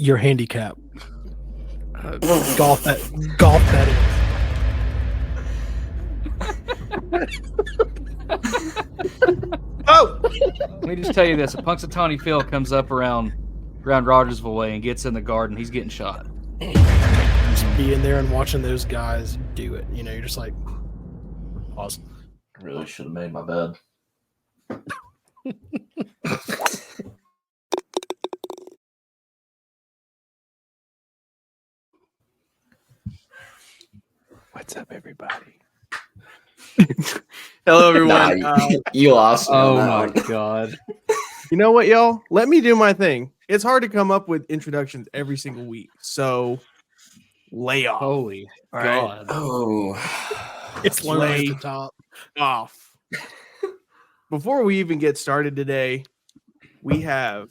Your handicap. Golf that Oh, Let me just tell you this: a Punxsutawney Phil comes up around Rogersville way and gets in the garden, he's getting shot. is. Just being there and watching those guys do it. You know, you're just like, pause. I really should have made my bed. what's up, everybody? Hello, everyone. Nah, you lost me on Oh that my one. god! You know what, y'all? Let me do my thing. It's hard to come up with introductions every single week, so lay off. Holy All right. god! Oh, It's lower at Lay the top. off. Before we even get started today, we have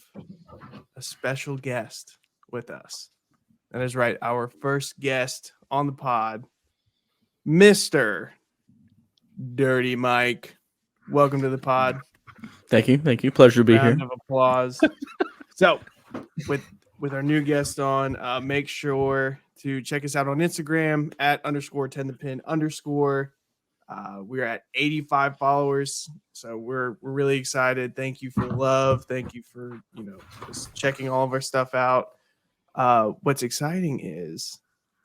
a special guest with us. That is right, our first guest on the pod, Mr. Dirty Mike. Welcome to the pod. Thank you. Pleasure to be Round here. of applause. So, with our new guest on, make sure to check us out on Instagram at _10thepin_. We're at 85 followers, so we're really excited. Thank you for the love. Thank you for just checking all of our stuff out. What's exciting is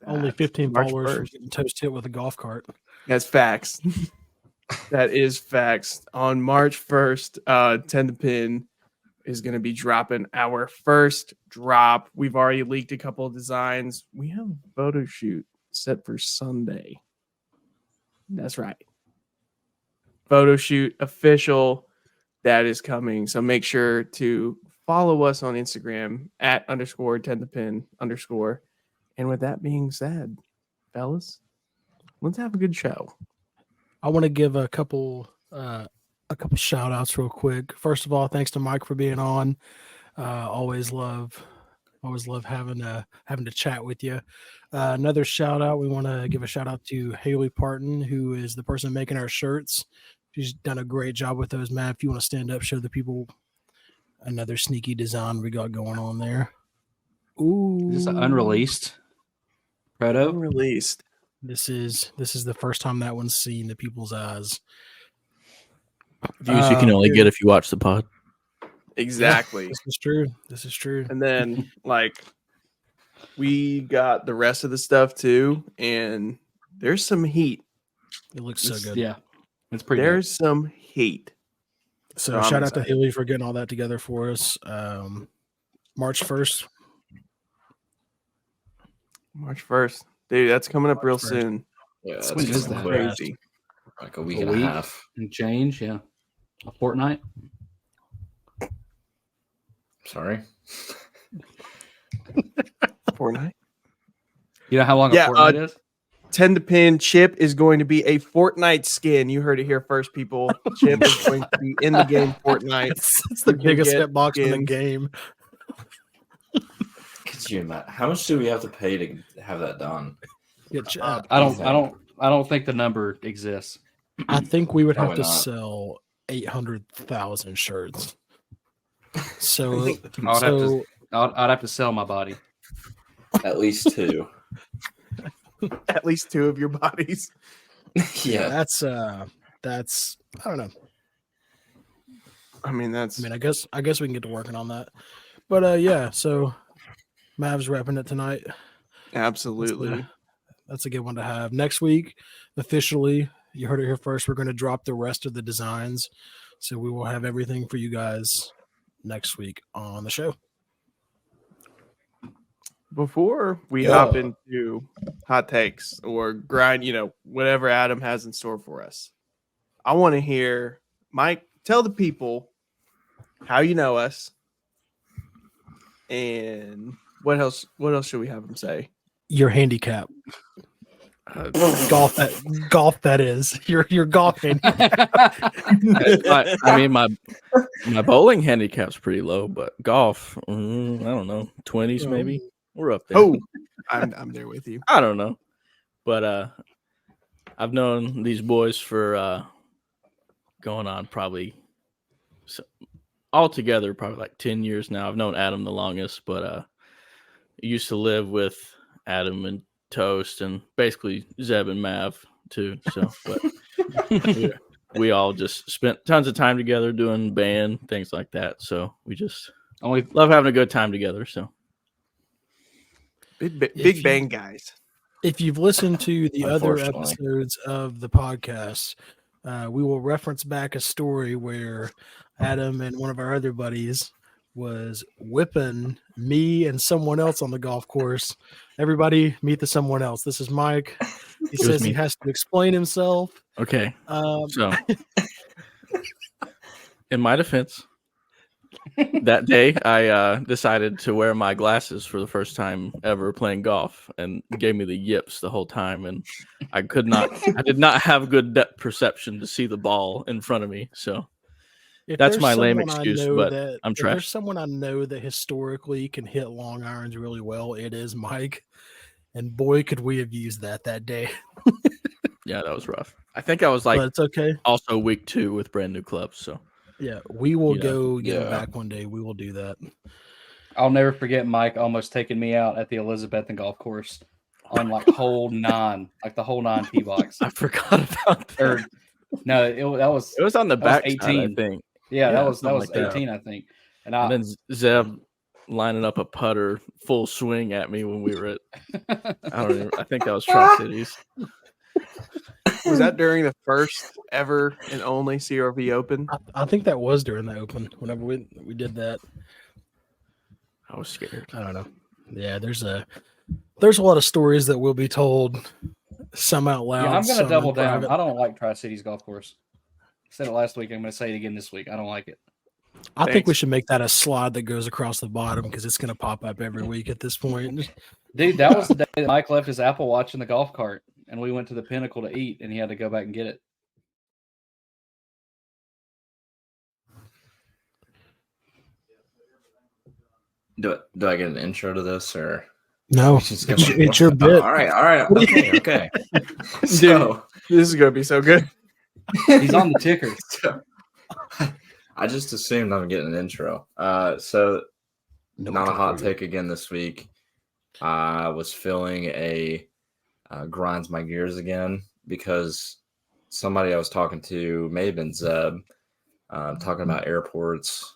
Only that 15 March followers for 1st. getting toast hit with a golf cart. That's facts. That is facts. On March 1st, 10 the Pin is going to be dropping our first drop. We've already leaked a couple of designs. We have a photo shoot set for Sunday. That's right. Photo shoot official. That is coming. So make sure to follow us on Instagram at _10thepin_. And with that being said, fellas, let's have a good show. I want to give a couple shout outs real quick. First of all, thanks to Mike for being on. Always love having to chat with you. Another shout out, we want to give a shout out to Haley Parton, who is the person making our shirts. She's done a great job with those, man. If you want to stand up, show the people another sneaky design we got going on there. Ooh, Is this an unreleased proto? Released. This is the first time that one's seen the people's eyes. Views you can only get if you watch the pod. Exactly. This is true. This is true. And then we got the rest of the stuff too, and there's some heat. It looks so good. Yeah, it's pretty. There's some heat. So I'm shout out to excited. Haley for getting all that together for us. March 1st. March 1st. Dude, that's coming up real March 1st. soon. Yeah, that's When is just that? Crazy. like a week A and week? a half. And change, yeah. A fortnight. Sorry. Fortnite. You know how long Yeah, a fortnight is? 10 to Pin Chip is going to be a Fortnite skin. You heard it here first, people. Chip is going to be in the game Fortnite. It's the You can biggest get hitbox in the skins. game. Could you imagine? How much do we have to pay to have that done? I don't think the number exists. I think we would have Probably to not. sell 800,000 shirts. So, I'd have to sell my body. At least two. At least two of your bodies. Yeah. that's I don't know. I mean, I guess we can get to working on that. But yeah, so Mavs repping it tonight. absolutely. That's a good one to have. Next week, officially, you heard it here first. We're going to drop the rest of the designs. So we will have everything for you guys next week on the show. Before we hop into hot takes or grind, whatever Adam has in store for us, I want to hear Mike tell the people how you know us and what else should we have him say? Your handicap. Golf that is. Your golf handicap. I mean, my bowling handicap's pretty low, but golf, I don't know, 20s maybe. We're up there. Oh, I'm there with you. I don't know, but I've known these boys for going on probably altogether probably like 10 years now. I've known Adam the longest, but used to live with Adam and Toast, and basically Zeb and Mav too. So, but we all just spent tons of time together doing band things like that. So we just Only love having a good time together. So Big Bang guys. If you've listened to the other Unfortunately. episodes of the podcast, we will reference back a story where Adam and one of our other buddies was whipping me and someone else on the golf course. Everybody meet the someone else. This is Mike. He was says he me. has to explain himself. okay. Um, So in my defense, that day I decided to wear my glasses for the first time ever playing golf, and gave me the yips the whole time, and I did not have good depth perception to see the ball in front of me. So if that's there's my lame someone I excuse, know but that- I'm if there's trash. someone I know that historically can hit long irons really well, it is Mike. And boy, could we have used that day. Yeah, that was rough. I think I was like But it's okay. also week 2 with brand new clubs. So Yeah, we will You know, go get him yeah. back one day. We will do that. I'll never forget Mike almost taking me out at the Elizabethan golf course on like hole 9, like the hole 9 tee box. I forgot about that. Or no, that was It was on the that was back side, I 18. think. yeah, yeah, that was something like that. 18, I think. And And then Zeb lining up a putter full swing at me when we were at I think that was Tri-Cities. Was that during the first ever and only CRV Open? I think that was during the Open. Whenever we did that, I was scared. I don't know. Yeah, there's a lot of stories that will be told. Some out loud. yeah, I'm going some to double in down. private. I don't like Tri-Cities golf course. I said it last week. I'm going to say it again this week. I don't like it. I think we Thanks. should make that a slide that goes across the bottom because it's going to pop up every week at this point. Dude, that was the day that Mike left his Apple Watch in the golf cart, and we went to the Pinnacle to eat, and he had to go back and get it. Do I get an intro to this or? No, Just it's your bit. All right. Okay. So, This is gonna be so good. He's on the ticker. so I just assumed I'm getting an intro. So not a hot take again this week. I was feeling a grinds my gears again because somebody I was talking to may have been Zeb, talking about airports.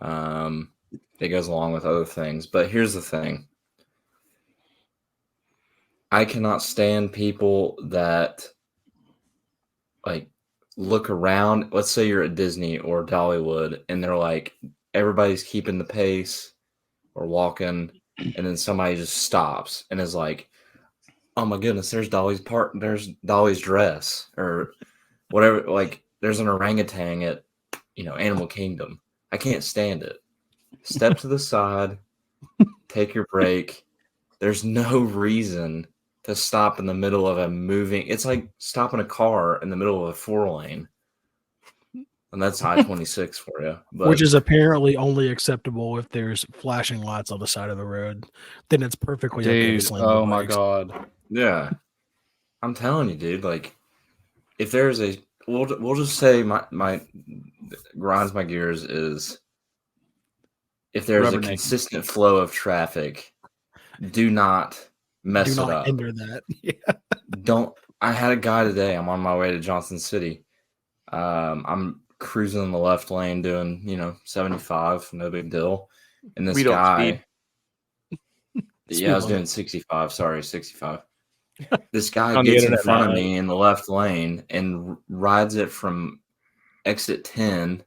It goes along with other things, but here's the thing. I cannot stand people that like look around. Let's say you're at Disney or Dollywood and they're like, everybody's keeping the pace or walking, and then somebody just stops and is like, oh my goodness, there's Dolly's dress or whatever. Like there's an orangutan at, Animal Kingdom. I can't stand it. Step to the side, take your break. There's no reason to stop in the middle of a moving. It's like stopping a car in the middle of a 4-lane. And that's I-26 for you. But Which is apparently only acceptable if there's flashing lights on the side of the road. Then it's perfectly okay to Dude, slam your oh my brakes. God. yeah, I'm telling you, dude. Like, if there's we'll just say my grinds my gears is if there's a Rubberneck. consistent flow of traffic, do not mess Do it not up. hinder that. Don't. I had a guy today. I'm on my way to Johnson City. I'm cruising in the left lane doing 75, no big deal. And this We don't guy, Speed I was limit. doing 65. Sorry, 65. This guy On the gets in internet, front of man. me in the left lane and rides it from exit 10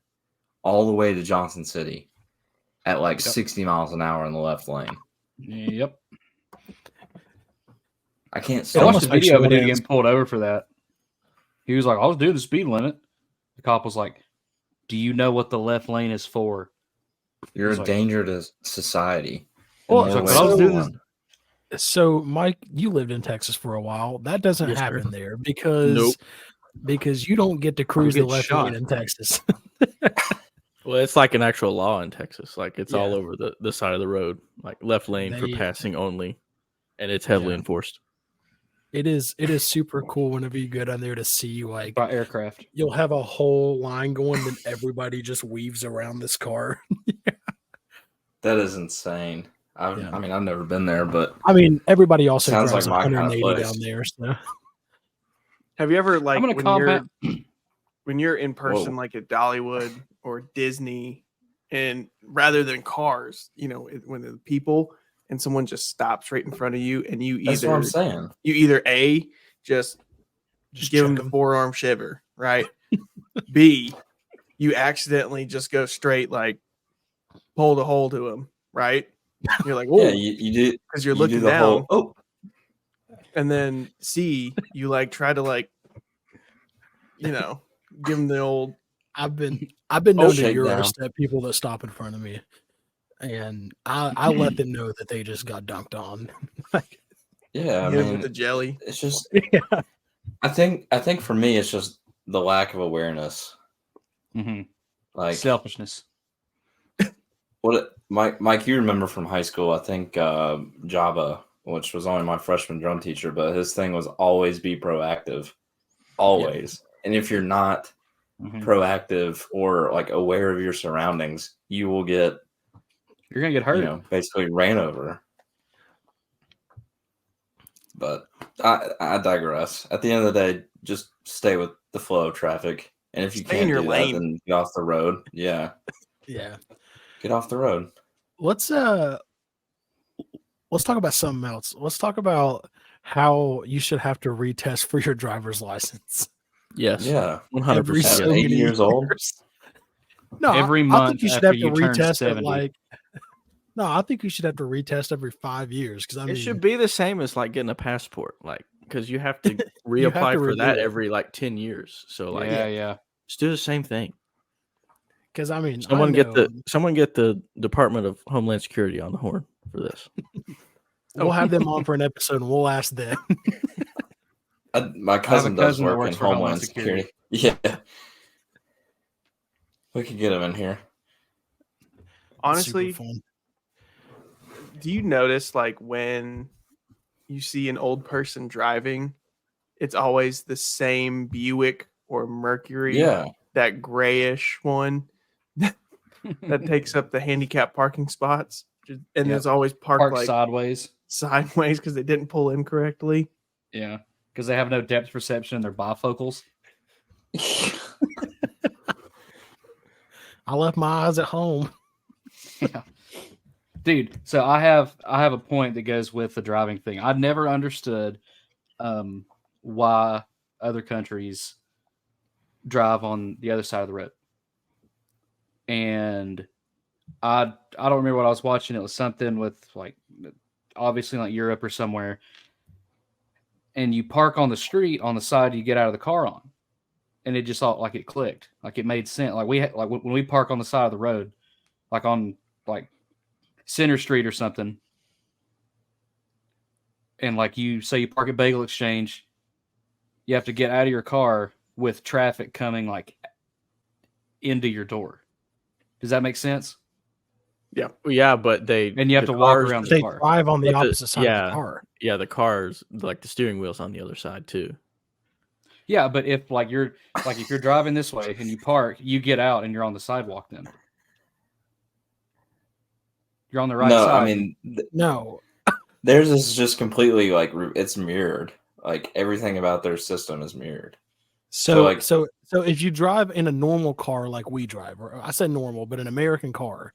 all the way to Johnson City at like 60 miles an hour in the left lane. Yep. I can't I stand watched almost the makes video of a you dude wanna getting pulled over for that. He was like, I was doing the speed limit. The cop was like, do you know what the left lane is for? You're He's a like- danger to society. Well, in He's more like, ways but I was than doing one. So, Mike, you lived in Texas for a while. That doesn't Yes, sir. happen there because Nope. because you don't get to cruise the get left shot. lane in Texas. Well, it's like an actual law in Texas. Like it's all Yeah. over the side of the road, like left lane for They- passing only, and it's heavily Yeah. enforced. It is super cool whenever you go down there to see like By aircraft. you'll have a whole line going, then everybody just weaves around this car. That is insane. Yeah. I mean, I've never been there, but I mean, everybody also Sounds drives like my kind of 180 place. down there. So Have you ever like I'm gonna when you're in person, Whoa. like at Dollywood or Disney, and rather than cars, when the people and someone just stops right in front of you, and That's what I'm saying. you either A, just just give them check the 'em. forearm shiver, right? B, you accidentally just go straight, like pull the hole to them, right? You're like, Yeah, oh, you do. because you're You do looking the down, whole. Oh, and then C, you like try to like, give them the old. I've been known to shakedown. Eurostep people that stop in front of me, and I let them know that they just got dunked on. Like, yeah. I Get them with mean, the jelly. it's just. yeah, I think for me, it's just the lack of awareness. Like selfishness. Mike, you remember from high school? I think Java, which was only my freshman drum teacher, but his thing was always be proactive, always. And if you're not proactive or like aware of your surroundings, you will get You're gonna get hurt. basically ran over. But I digress. At the end of the day, just stay with the flow of traffic. And if you Stay in can't your do lane. that, then get off the road. Yeah, yeah. get off the road. Let's talk about something else. Let's talk about how you should have to retest for your driver's license. Yes. Yeah, 100%. so at 80 many years old. years. No, Every I month think you should after have to you turn retest it 70. No, I think you should have to retest every 5 years because I mean It should be the same as like getting a passport, like because you have to You have reapply to for renew that it. every like 10 years. So like, Yeah. just do the same thing. because I mean Someone I know get the Department of Homeland Security on the horn for this. we'll have them on for an episode and we'll ask them. My cousin does cousin that work works in for Homeland Homeland Security. Yeah, we could get him in here. Honestly, Super fun. do you notice like when you see an old person driving, it's always the same Buick or Mercury, Yeah, that grayish one that takes up the handicap parking spots, and Yep. it's always parked Park like sideways. sideways because they didn't pull in correctly. Yeah, because they have no depth perception in their bifocals. I left my eyes at home. Yeah. Dude, so I have a point that goes with the driving thing. I've never understood why other countries drive on the other side of the road. And I don't remember what I was watching. It was something with like obviously like Europe or somewhere. And you park on the street on the side you get out of the car on. And it just all like it clicked. Like it made sense. Like like when we park on the side of the road, like on like Center Street or something, and like you say you park at Bagel Exchange, you have to get out of your car with traffic coming like into your door. Does that make sense? Yeah, but And you have the to walk cars- around the They car. drive on the But the- opposite side of the car. Yeah, the cars, like the steering wheel's on the other side too. Yeah, but if like if you're driving this way and you park, you get out and you're on the sidewalk. Then you're on the right no, side. I mean No, theirs is just completely like it's mirrored. Like everything about their system is mirrored. so So, if you drive in a normal car like we drive, or I said normal, but an American car,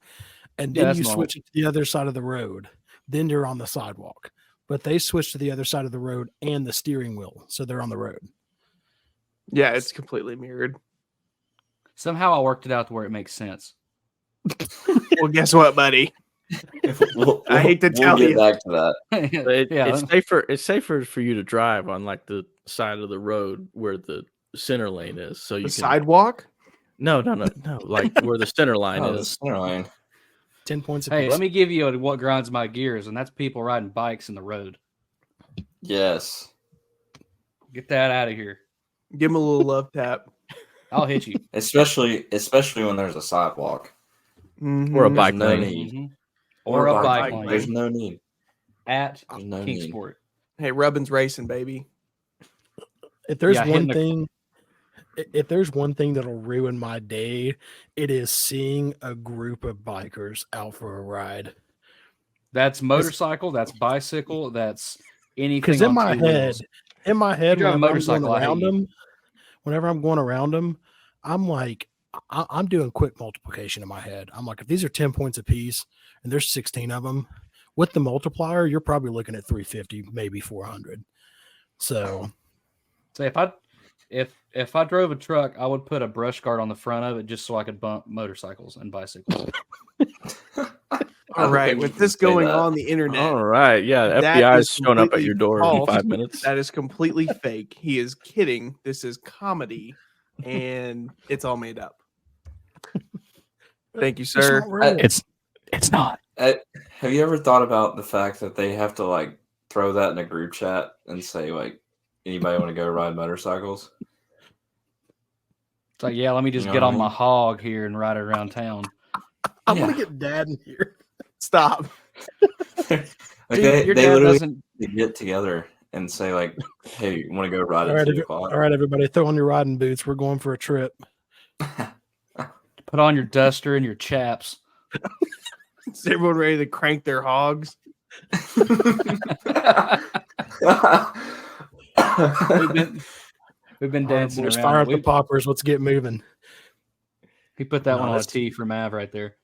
and Yeah, then that's you normal. switch it to the other side of the road, then you're on the sidewalk. But they switch to the other side of the road and the steering wheel, so they're on the road. Yeah, it's completely mirrored. Somehow I worked it out to where it makes sense. Well, guess what, buddy? I hate to tell we'll you. get back to that. But Yeah. it's safer. It's safer for you to drive on like the side of the road where the center lane is, so you The can. sidewalk? No. Like where the center line Oh, the is. center line. 10 points Hey, apiece. let me give you what grinds my gears, and that's people riding bikes in the road. Yes. Get that out of here. Give him a little love tap. I'll hit you. Especially when there's a sidewalk. Or a Mhm. bike no lane. need. Mhm. Or a bike lane. There's no need. At There's no need. Kingsport. Hey, Rubbin's racing, baby. If there's Yeah, one hitting the- thing, if there's one thing that'll ruin my day, it is seeing a group of bikers out for a ride. That's motorcycle. That's bicycle. That's anything. Because in on my two head, wheels. whenever I'm going motorcycle, I hate around you. them, I'm like, I'm doing quick multiplication in my head. I'm like, if these are 10 points apiece and there's 16 of them, with the multiplier, you're probably looking at 350, maybe 400. So if I drove a truck, I would put a brush guard on the front of it just so I could bump motorcycles and bicycles. All right, with this going on the internet, All right, yeah, the that FBI is is showing up at completely your door in false. 5 minutes. that is completely fake. He is kidding. This is comedy, and it's all made up. Thank you, it's sir. not real. It's not. Have you ever thought about the fact that they have to like throw that in a group chat and say like, anybody want to go ride motorcycles? It's like, yeah, let me just You know get what I on my mean? hog here and ride it around town. I want to get Dad in here. Stop. Like Dude, your they dad literally doesn't. get together and say like, hey, you want to go ride All at right, 2 o'clock? all right, everybody, throw on your riding boots. We're going for a trip. Put on your duster and your chaps. Is everyone ready to crank their hogs? We've been All right, dancing boys, around. fire up the We poppers. Let's get moving. put that No, one on a that's- T for Mav right there.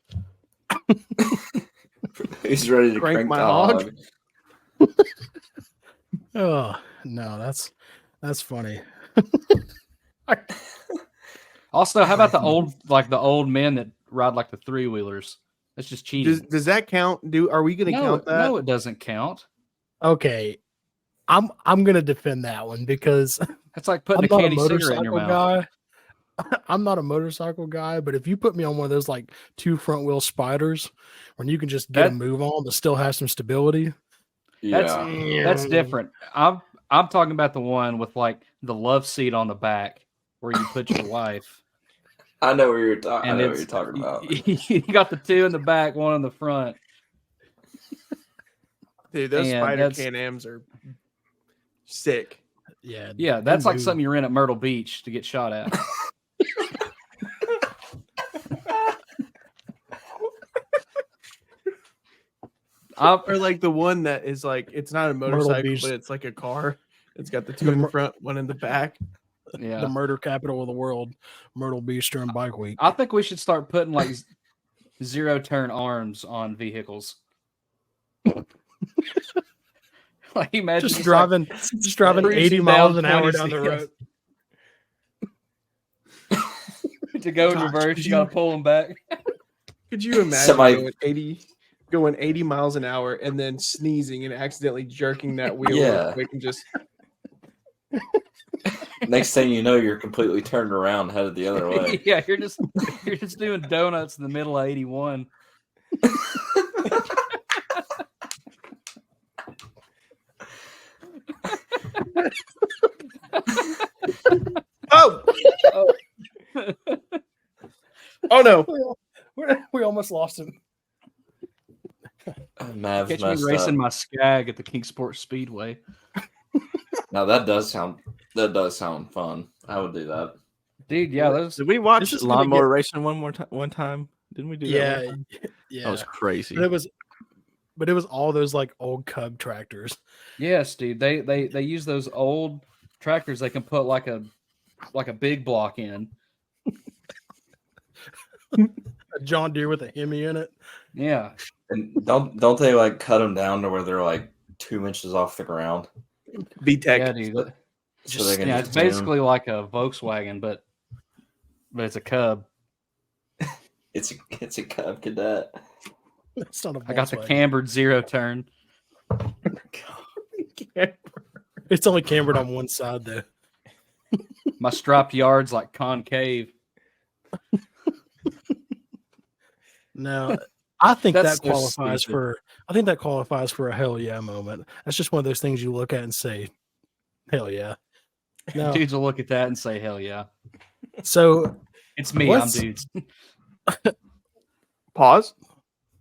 He's ready to Crank crank my the hog. hog. Oh no, that's funny. Also, how about the old men that ride like the 3-wheelers? That's just cheating. Does that count? Are we going to count that? No, it doesn't count. Okay, I'm gonna defend that one because That's like I'm putting a not a candy cigarette in your motorcycle mouth. guy. I'm not a motorcycle guy, but if you put me on one of those like 2 front wheel spiders, when you can just get a That- move on but still have some stability. That's different. I'm talking about the one with like the love seat on the back where you put your wife. I know what you're talking. I And know what you're talking about. You got the 2 in the back, 1 in the front. Dude, those And Spider that's- Can-Ams are sick. Yeah, Yeah, they that's like move. something you're in at Myrtle Beach to get shot at. Or like the one that is like, it's not a motorcycle, Beach. but it's like a car. It's got the 2 in the front, 1 in the back. Yeah. The murder capital of the world, Myrtle Beach during Bike Week. I think we should start putting like 0-turn arms on vehicles. Like imagine Just driving 80 miles an hour down the road. To go in Gosh, reverse, could you got you- to pull them back. Could you imagine Somebody- going 80 miles an hour and then sneezing and accidentally jerking that wheel real Yeah. quick and just Next thing you know, you're completely turned around, headed the other way. Yeah, you're just doing donuts in the middle of 81. oh oh no. We almost lost him. Mav's Catch me messed racing up. my Skag at the Kingsport Speedway. Now that does sound fun. I would do that. Dude, yeah, those Did we watch This is gonna Lawnmower Racing one time? Didn't we do that? Yeah, one time? yeah. That was crazy. But it was all those like old Cub tractors. yes, dude. They use those old tractors they can put like a big block in. A John Deere with a Hemi in it. Yeah. And don't they like cut them down to where they're like 2 inches off the ground? VTEC. Yeah, dude. So they can Yeah, just it's basically like a Volkswagen, but it's a Cub. it's a Cub Cadet. It's not a I got the Volkswagen. cambered 0-turn. It's only cambered on one side though. My striped yard's like concave. No, I think That's that so qualifies stupid. for. I think that qualifies for a hell yeah moment. That's just one of those things you look at and say, "Hell yeah." No, Dudes will look at that and say, "Hell yeah, so it's me." What's- I'm dudes. Pause.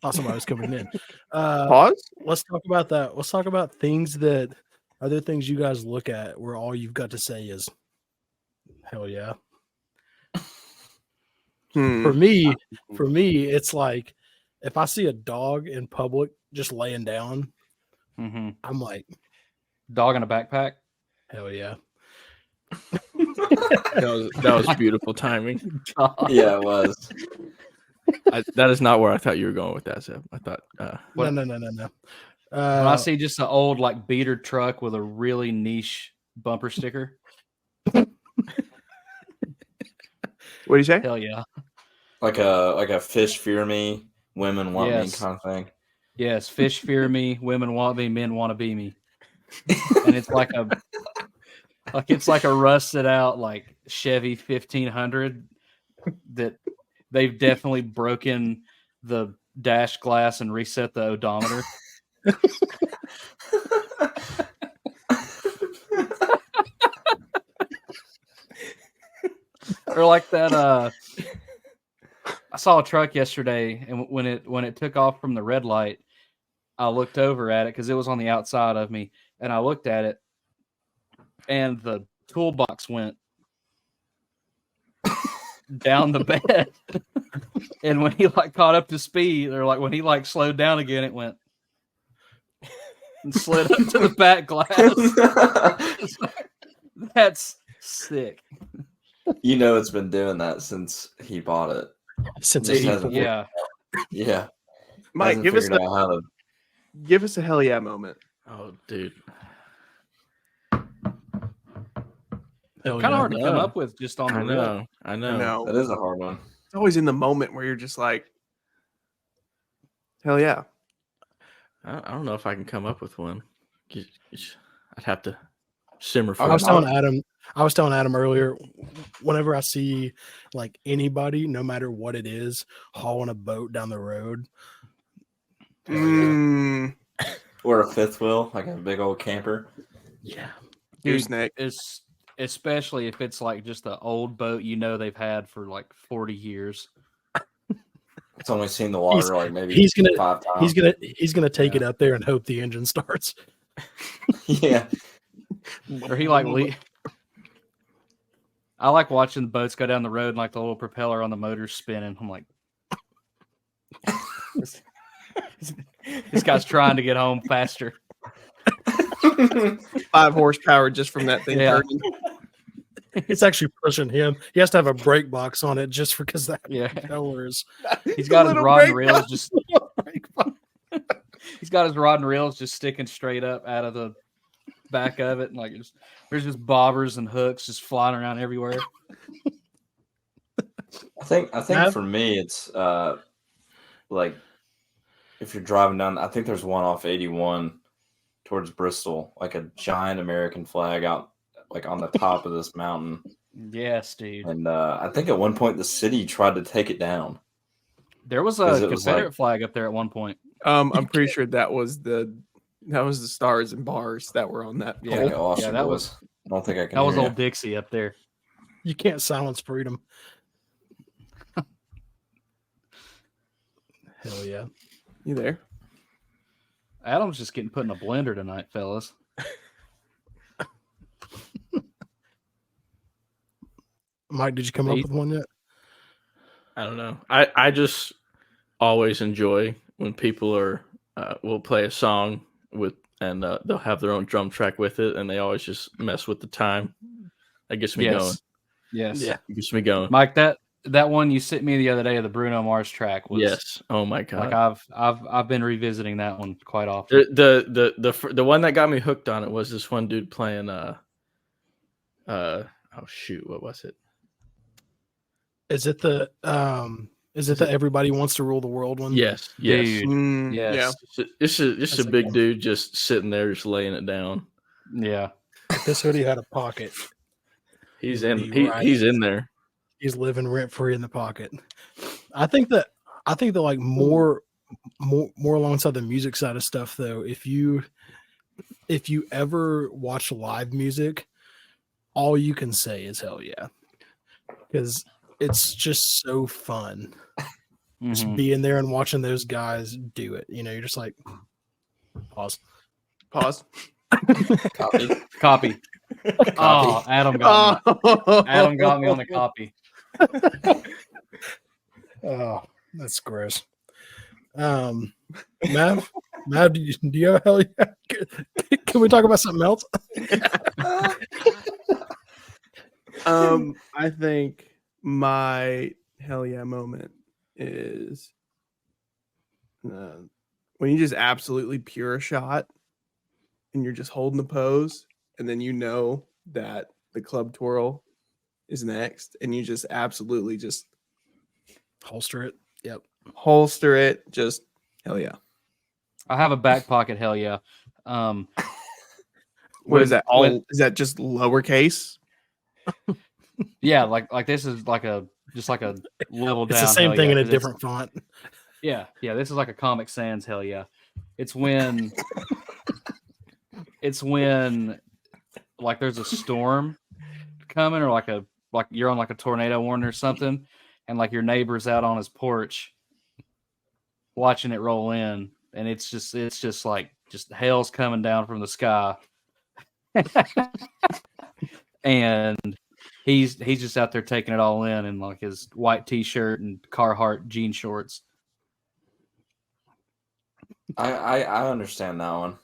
thought somebody was coming in. Uh, Pause. let's talk about that. Let's talk about things that other things you guys look at where all you've got to say is, "Hell yeah." Hmm. For me, it's like if I see a dog in public just laying down, Mm-hmm. I'm like, Dog in a backpack. hell yeah. That was beautiful timing. Yeah, it was. That is not where I thought you were going with that, Zeb. I thought What- No. When I see just an old like beater truck with a really niche bumper sticker, What do you say? hell yeah. Like a fish fear me, women want me Yes. kind of thing. Yes, fish fear me, women want me, men want to be me. And it's like a rusted out like Chevy 1500 that they've definitely broken the dash glass and reset the odometer. Or like that I saw a truck yesterday, and when it took off from the red light, I looked over at it because it was on the outside of me, and I looked at it, and the toolbox went down the bed. And when he like caught up to speed, or like when he like slowed down again, it went and slid up to the back glass. That's sick. You know, it's been doing that since he bought it. Since Just 84. hasn't- Yeah. Yeah, Mike, hasn't give us figured out how to. a hell yeah moment. oh, dude. Hell Kind yeah. of hard to come know. up with just on the I rip. know. I know. No, That is a hard one. it's always in the moment where you're just like, hell yeah. I don't know if I can come up with one. I'd have to simmer for I a was while. telling Adam earlier, whenever I see like anybody, no matter what it is, hauling a boat down the road, hell yeah. Mm, Or a fifth wheel, like a big old camper. Yeah. gooseneck. Is especially if it's like just an old boat they've had for like 40 years. It's only seen the water like maybe he's gonna 5 times. He's gonna take it up there and hope the engine starts. Yeah. Or he like I like watching the boats go down the road and like the little propeller on the motor's spinning. I'm like, this guy's trying to get home faster. 5 horsepower just from that thing. Yeah. turning. It's actually pushing him. He has to have a brake box on it just because that Yeah. propeller is. He's got his Little rod and brake reels box. just he's got his rod and reels just sticking straight up out of the back of it, and like there's just bobbers and hooks just flying around everywhere. I think Matt? for me it's like if you're driving down, I think there's one off 81 towards Bristol, like a giant American flag out like on the top of this mountain. Yes, dude. And I think at one point the city tried to take it down. There was 'Cause a it was Confederate like- flag up there at one point. I'm pretty sure that was the stars and bars that were on that. I think I pole. lost Yeah, you, that boys. was- I don't think I can That was hear old Dixie up there. You can't silence freedom. Hell yeah. You there? Adam's just getting put in a blender tonight, fellas. Mike, did you come up with one yet? I don't know. I just always enjoy when people are will play a song with and they'll have their own drum track with it, and they always just mess with the time. That gets me going. Yes. Yeah. It gets me going. Mike, that one you sent me the other day of the Bruno Mars track was Yes. Oh my god. like I've been revisiting that one quite often. The one that got me hooked on it was this one dude playing oh shoot, what was it? Is it the Everybody Wants to Rule the World one? Yes. Dude. Mm, Yes. It's That's a a big good one. dude just sitting there just laying it down. Yeah. If this hoodie had a pocket, He's He'd in be right. he's in there. he's living rent free in the pocket. I think that like more alongside the music side of stuff though, if you ever watch live music, all you can say is hell yeah. Because it's just so fun. Just Mhm. being there and watching those guys do it. You know, you're just like pause. Pause. Copy. Copy. Oh, Adam got me. Adam got me on the copy. Oh, that's gross. Mav, do you have hell yeah? Can we talk about something else? I think my hell yeah moment is when you just absolutely pure shot and you're just holding the pose, and then you know that the club twirl is next, and you just absolutely just Holster it. Yep. holster it. Just hell yeah. I have a back pocket. Hell yeah. What is that? When, Is that just lowercase? yeah, like this is like a level It's down. the same hell thing yeah, in a 'cause it's- different font. Yeah, this is like a Comic Sans. Hell yeah. It's when like there's a storm coming, or like you're on like a tornado warning or something, and like your neighbor's out on his porch watching it roll in, and it's just like hell's coming down from the sky. And he's just out there taking it all in like his white t-shirt and Carhartt jean shorts. I understand that one.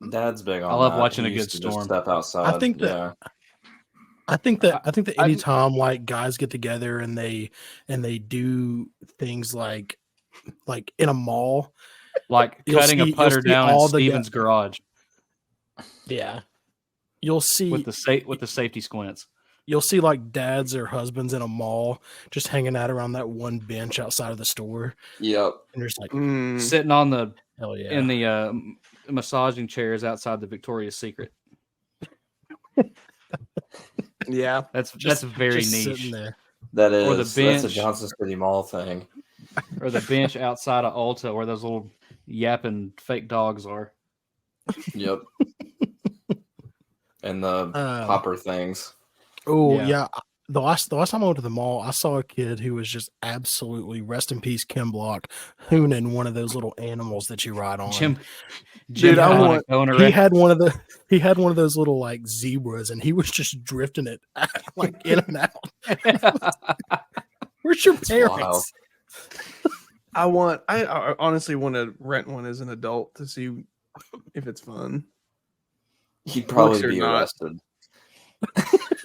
Dad's big on I love that. watching He a used good to just storm. step outside. I think that yeah. I think that anytime like guys get together and they do things like in a mall, Like cutting a putter down in all Steven's garage yeah. You'll see with the safety squints. You'll see like dads or husbands in a mall just hanging out around that one bench outside of the store. Yep. And you're just like, Sitting on the hell yeah. in the massaging chairs outside the Victoria's Secret. Yeah, That's very just niche. sitting there. That is. Or the That's a bench. Johnson City Mall thing. Or the bench outside of Ulta where those little yapping fake dogs are. Yep. And the popper things. Oh Yeah. yeah. The last time I went to the mall, I saw a kid who was just absolutely, rest in peace, Kim Block, hooning one of those little animals that you ride on. Jim Dude, he had one of those little like zebras, and he was just drifting it like in and out. Where's your parents? Wild. I honestly want to rent one as an adult to see if it's fun. He'd probably Looks or be not. arrested.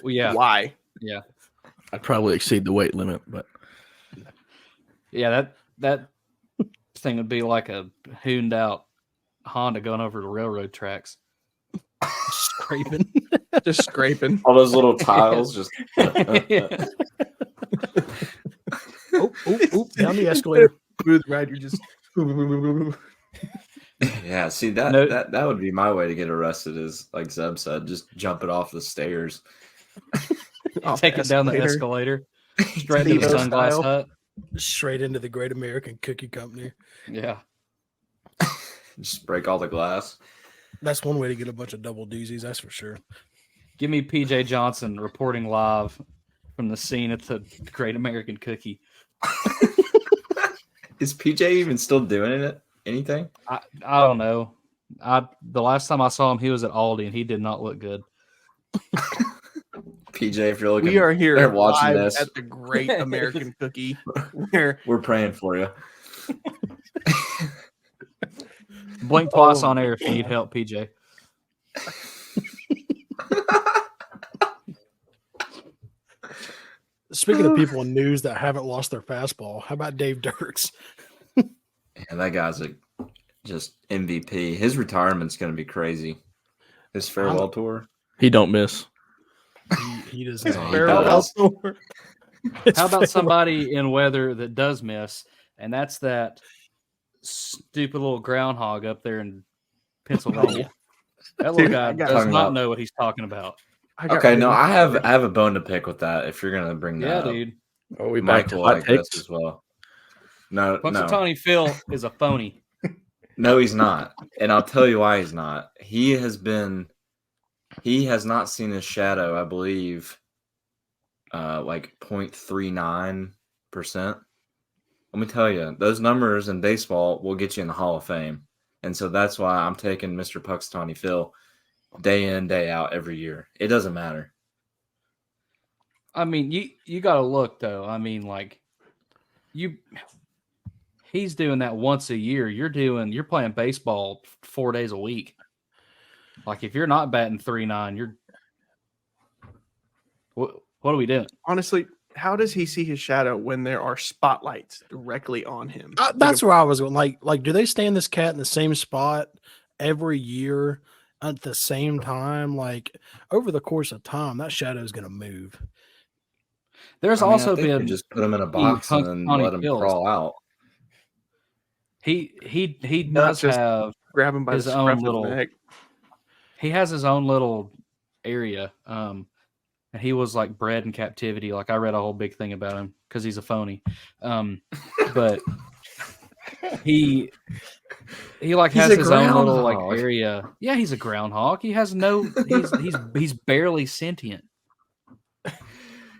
Well, yeah. Why? Yeah. I'd probably exceed the weight limit, but Yeah, that thing would be like a hooned out Honda going over the railroad tracks. Scraping. Just scraping. All those little tiles just. Oop, down the escalator. Smooth ride. You're just. Yeah, see that would be my way to get arrested. Is like Zeb said, just jump it off the stairs. Take it down the escalator. Straight to the Speedo Sunglass style. Hut. Straight into the Great American Cookie Company. Yeah. Just break all the glass. That's one way to get a bunch of double doozies, that's for sure. Give me PJ Johnson reporting live from the scene at the Great American Cookie. Is PJ even still doing it? Anything? I don't know. The last time I saw him, he was at Aldi, and he did not look good. PJ, if you're looking, We are here they're watching live this. at the Great American Cookie, where We're praying for you. Blink twice on air if you need help, PJ. Speaking of people in news that haven't lost their fastball, how about Dave Dirks? And that guy's just MVP. His retirement's going to be crazy. His farewell tour. he don't miss. He does Yeah, not. he does. How about somebody in weather that does miss, and that's that stupid little groundhog up there in Pennsylvania. That little Dude, guy I got- does Talking not about- know what he's talking about. Okay, no, I have a bone to pick with that. If you're going to bring that Yeah, up. dude. Are we back Mike to will hot like this takes? as well. No, Punxsutawney Phil is a phony. no, he's not. And I'll tell you why he's not. He has not seen his shadow, I believe, like 0.39%. Let me tell you, those numbers in baseball will get you in the Hall of Fame. And so that's why I'm taking Mr. Punxsutawney Phil day in, day out every year. It doesn't matter. I mean, you got to look though. I mean, like he's doing that once a year. You're playing baseball 4 days a week. Like if you're not batting 3.9, you're what are we doing? Honestly, how does he see his shadow when there are spotlights directly on him? That's where I was going. Like, do they stand this cat in the same spot every year at the same time? Like, over the course of time, that shadow is going to move. There's I mean, also I think they been just put him in a box and then Punxsutawney let him Phil's. crawl out. He Not does just have grab him by his the own scruff of little- the neck. he has his own little area. And he was like bred in captivity. Like I read a whole big thing about him because he's a phony. But he like He's has a his own little like groundhog. area. Yeah, he's a groundhog. He has no he's barely sentient.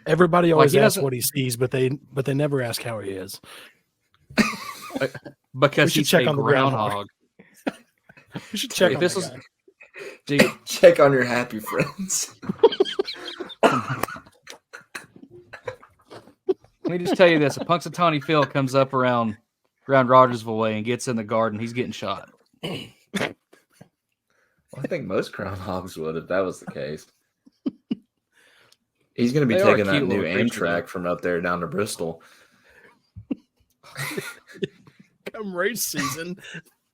Everybody always he asks doesn't- what he sees, but they never ask how he is. Because should he's check a on the groundhog. groundhog. We should check If on this that was guy. dude, Check on your happy friends. let me just tell you this: if Punxsutawney Phil comes up around Rogersville Way and gets in the garden, he's getting shot. Well, I think most groundhogs would if that was the case. He's going to be They are taking that cute new little creatures, Amtrak from up there down to Bristol. Come race season.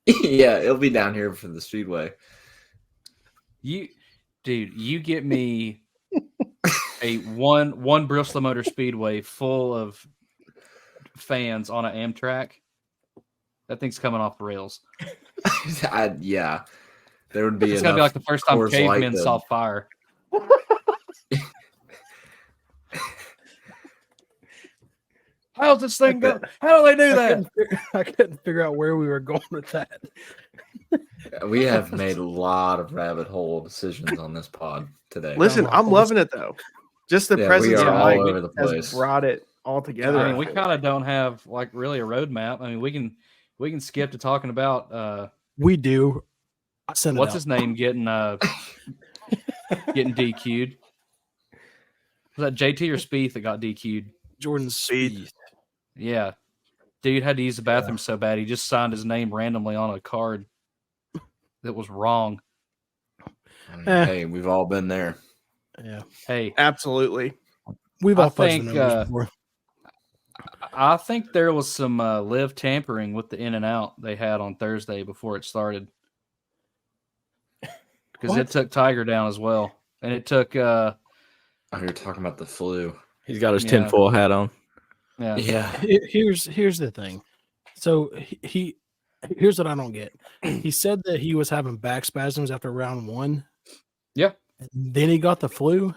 Yeah, it'll be down here for the Speedway. You get me a one Bristol Motor Speedway full of fans on an Amtrak. That thing's coming off the rails. Yeah, there would be. It's gonna be like the first time Coors Light cavemen to- saw fire. How's this thing go? How do they do that? I couldn't figure out where we were going with that. We have made a lot of rabbit hole decisions on this pod today. Listen, I'm loving it though. Just the Yeah, we presence are of all Mike over the has place. brought it all together. I mean, we kind of don't have like really a roadmap. I mean, we can skip to talking about We do. I sent it what's out. his name getting getting DQ'd. Was that JT or Spieth that got DQ'd? Jordan Speed. Yeah. Dude had to use the bathroom so bad he just signed his name randomly on a card that was wrong. Hey, we've all been there. Yeah. Hey, Absolutely. We've I all fudged think, the numbers before. I think there was some live tampering with the in and out they had on Thursday before it started. Because it took Tiger down as well. And it took Oh, you're talking about the flu. He's got his Yeah. tinfoil hat on. yeah. Yeah. Here's the thing. So he here's what I don't get. He said that he was having back spasms after round 1. Yeah. And then he got the flu.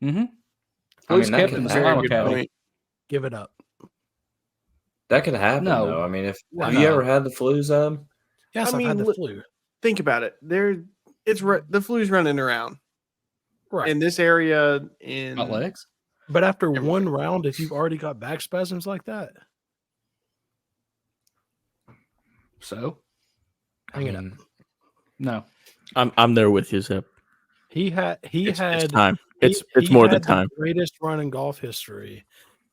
Mm-hmm. I mean, Flu's that kept could in the happen. spinal Good cavity. point. Give it up. That could happen, No. though. I mean, have No. you ever had the flu, Zeb? Yes, I I've had mean, the flu. Think about it. The flu's running around Right. in this area. In Not legs. But after Everywhere. one round, if you've already got back spasms like that, So hang it up. no. I'm there with you, Zip. It's time. It's he more had than time. The greatest run in golf history.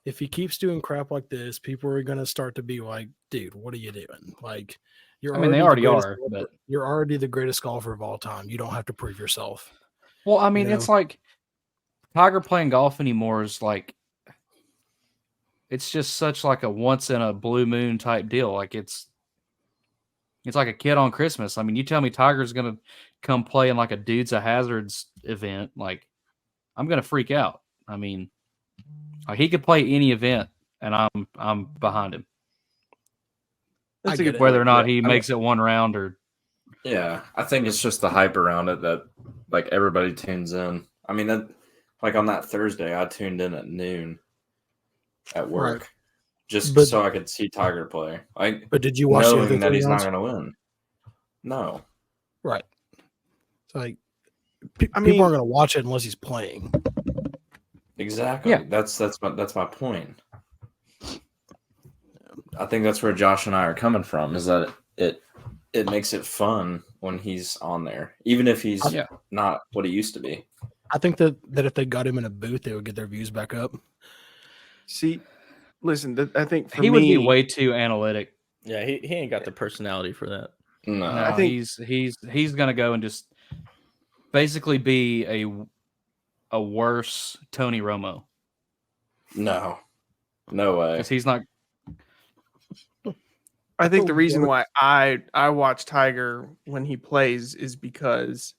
If he keeps doing crap like this, people are going to start to be like, "Dude, what are you doing?" Like, you're. I mean, they the already greatest are, golfer- but- you're already the greatest golfer of all time. You don't have to prove yourself. Well, I mean, You know? it's like Tiger playing golf anymore is like it's just such like a once in a blue moon type deal. Like it's like a kid on Christmas. I mean, you tell me Tiger's gonna come play in like a Dudes of Hazards event, like I'm gonna freak out. I mean, like he could play any event, and I'm behind him, That's I a get good it. whether or point. not he makes it one round or Yeah, I think it's just the hype around it that like everybody tunes in. I mean, that like on that Thursday, I tuned in at noon at work Right. just But- so I could see Tiger play. Like But did you watch the other knowing that 3 he's rounds? not going to win. No, Right. It's like I people mean- aren't going to watch it unless he's playing. exactly. Yeah. That's my point. I think that's where Josh and I are coming from. Is that it makes it fun when he's on there, even if he's Yeah. not what he used to be. I think that if they got him in a booth, they would get their views back up. See, listen, I think for He me, would be way too analytic. Yeah, he ain't got the personality for that. No. No, I think- he's gonna go and just basically be a worse Tony Romo No. No way. because he's not. I think the reason Worse. why I watch Tiger when he plays is because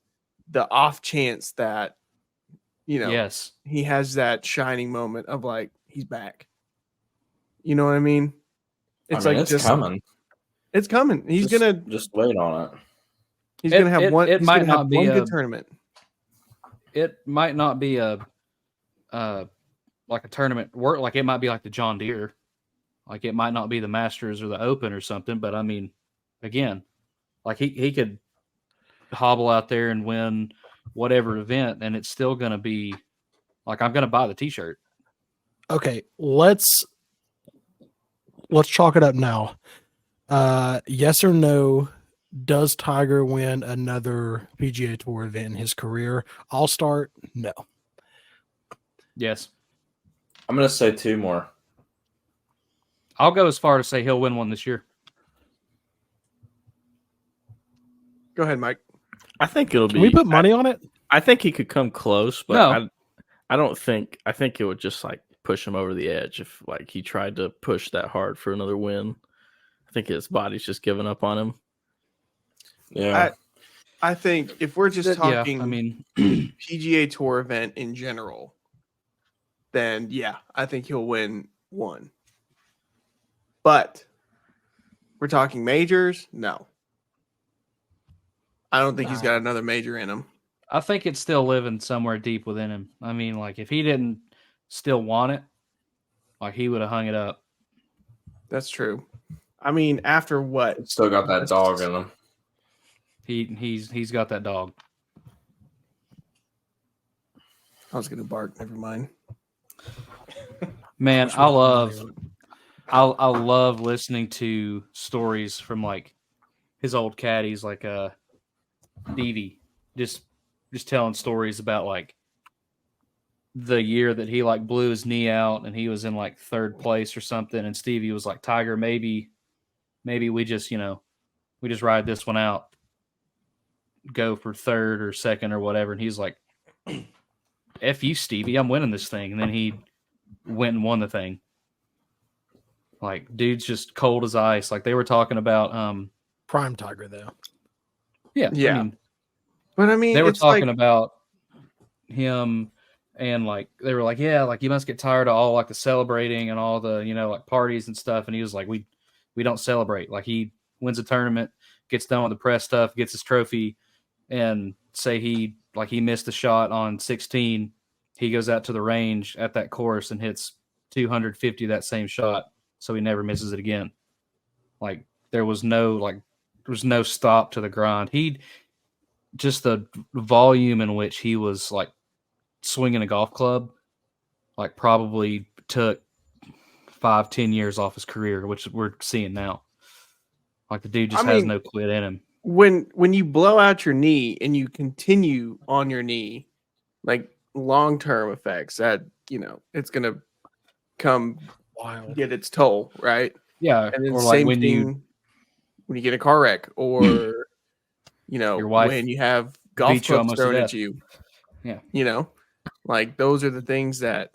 the off chance that Yes, he has that shining moment of like he's back. You know what I mean? It's I mean, like it's just coming. it's coming. He's Just- gonna just wait on it. he's gonna have one. It He's might gonna have not be one a. good tournament. It might not be a, like a tournament work. Like it might be like the John Deere. Like it might not be the Masters or the Open or something. But I mean, again, like he could hobble out there and win whatever event, and it's still gonna be like I'm gonna buy the T-shirt. Okay, let's chalk it up now. Yes or no? Does Tiger win another PGA Tour event in his career? I'll start. No. Yes, I'm gonna say 2 more. I'll go as far to say he'll win one this year. Go ahead, Mike. I think it'll Can be. we put money on it? I think he could come close, but No. I don't think. I think it would just like push him over the edge if like he tried to push that hard for another win. I think his body's just giving up on him. Yeah. I think if we're just talking, Yeah, I mean, PGA Tour event in general, then yeah, I think he'll win one. But we're talking majors, no. I don't think he's got another major in him. I think it's still living somewhere deep within him. I mean, like if he didn't still want it, like he would have hung it up. That's true. I mean, after what? Still got that dog in him. He's got that dog. I was gonna bark. Never mind. Man, wish I we had love money I love listening to stories from like his old caddies, like Stevie, just telling stories about like the year that he like blew his knee out and he was in like third place or something, and Stevie was like, Tiger, maybe we just we just ride this one out, go for third or second or whatever, and he's like, F you, Stevie, I'm winning this thing. And then he went and won the thing. Like, dude's just cold as ice. Like they were talking about Prime Tiger though. yeah. Yeah. I mean, But I mean, they were it's like, talking about him, and like they were like, yeah, like you must get tired of all like the celebrating and all the like parties and stuff. And he was like, we don't celebrate. Like he wins a tournament, gets done with the press stuff, gets his trophy, and say he missed a shot on 16. He goes out to the range at that course and hits 250 that same shot, so he never misses it again. Like there was no stop to the grind. He just the volume in which he was like swinging a golf club, like probably took 5-10 years off his career, which we're seeing now. Like the dude just has no quit in him. when you blow out your knee and you continue on your knee, like long-term effects that it's gonna come Wild. get its toll, right? Yeah, And then or same like thing when you get a car wreck, or Your wife when you have golf beat you clubs almost to thrown at death. you. Yeah. Like those are the things that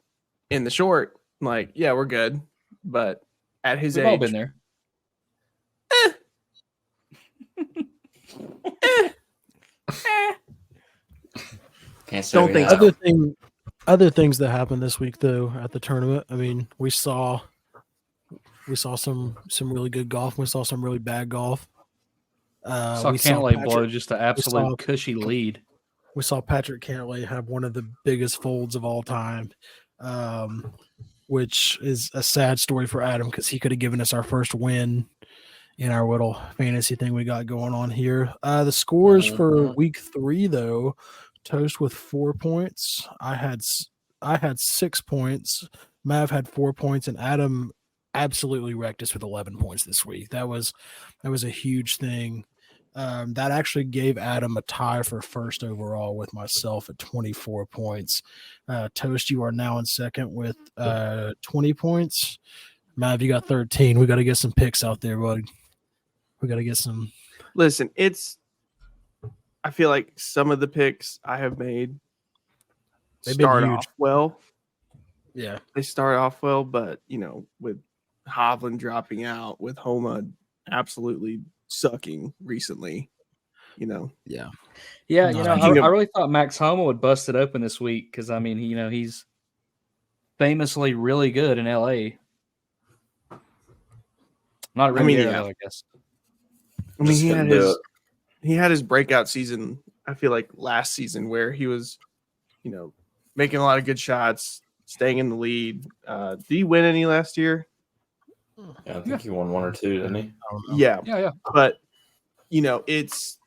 in the short, like, yeah, we're good. But at his we've age, all been there. Can't say Don't we think have. Other things that happened this week though at the tournament. I mean, we saw some really good golf. We saw some really bad golf. Saw we Cantlay Patrick- blow just an absolute saw- cushy lead. We saw Patrick Cantlay have one of the biggest folds of all time, which is a sad story for Adam because he could have given us our first win in our little fantasy thing we got going on here. The scores for week 3 though: Toast with 4 points. I had 6 points. Mav had 4 points, and Adam absolutely wrecked us with 11 points this week. That was a huge thing. That actually gave Adam a tie for first overall with myself at 24 points. Toast, you are now in second with 20 points. Mav, you got 13. We got to get some picks out there, bud. We got to get some. Listen, I feel like some of the picks I have made They've been start huge. off well. Yeah. They start off well, but with Hovland dropping out, with Homa absolutely sucking recently, Yeah. Yeah, No, I really thought Max Homa would bust it open this week because I mean, he's famously really good in LA. Not at Riviera, though, I guess. I mean, Just couldn't do it. he had his breakout season. I feel like last season where he was, making a lot of good shots, staying in the lead. Did he win any last year? Yeah, I think he won 1 or 2, didn't he? I don't know. Yeah. But it's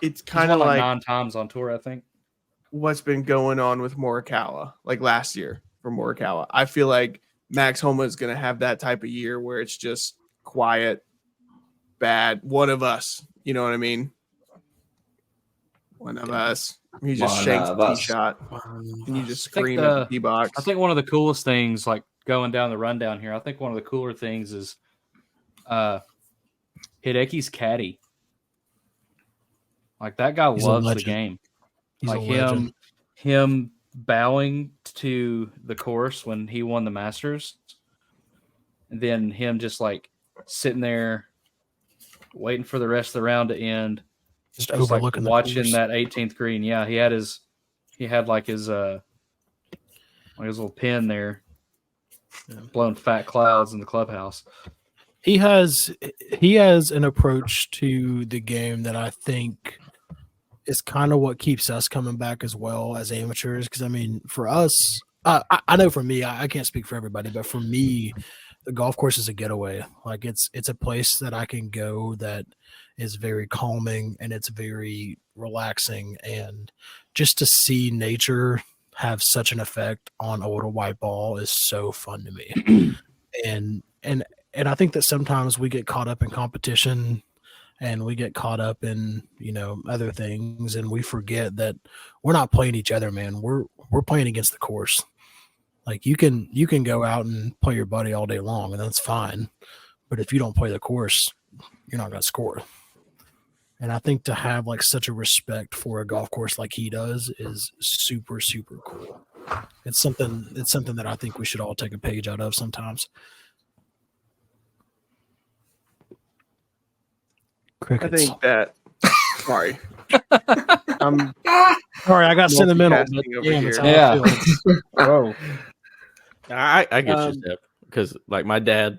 He's kind won of like like 9 times on tour, I think. what's been going on with Morikawa, like last year for Morikawa. I feel like Max Homa is going to have that type of year where it's just quiet, bad. One of us, you know what I mean? One of us. He just One shanks of the tee us. shot, and you just I think scream at the tee box. I think one of the coolest things, like going down the rundown here, I think one of the cooler things is Hideki's caddy. Like that guy He's a loves the legend. game. He's Like a legend. him bowing to the course when he won the Masters, and then him just like sitting there waiting for the rest of the round to end, Just just like overlooking the watching course. that 18th green. Yeah, he had his little pin there, blowing fat clouds in the clubhouse. He has an approach to the game that I think is kind of what keeps us coming back as well as amateurs. Because I mean, for us, I know for me, I can't speak for everybody, but for me, the golf course is a getaway. Like it's a place that I can go that is very calming and it's very relaxing, and just to see nature have such an effect on a little white ball is so fun to me. And I think that sometimes we get caught up in competition and we get caught up in other things, and we forget that we're not playing each other, man. We're playing against the course. Like you can go out and play your buddy all day long, and that's fine. But if you don't play the course, you're not going to score. And I think to have like such a respect for a golf course like he does is super, super cool. It's something that I think we should all take a page out of sometimes. Crickets. I think that. Sorry, I'm Sorry, I got sentimental. But multitasking over damn, it's here. how I feel. Whoa. I get you, Steph, because like my dad,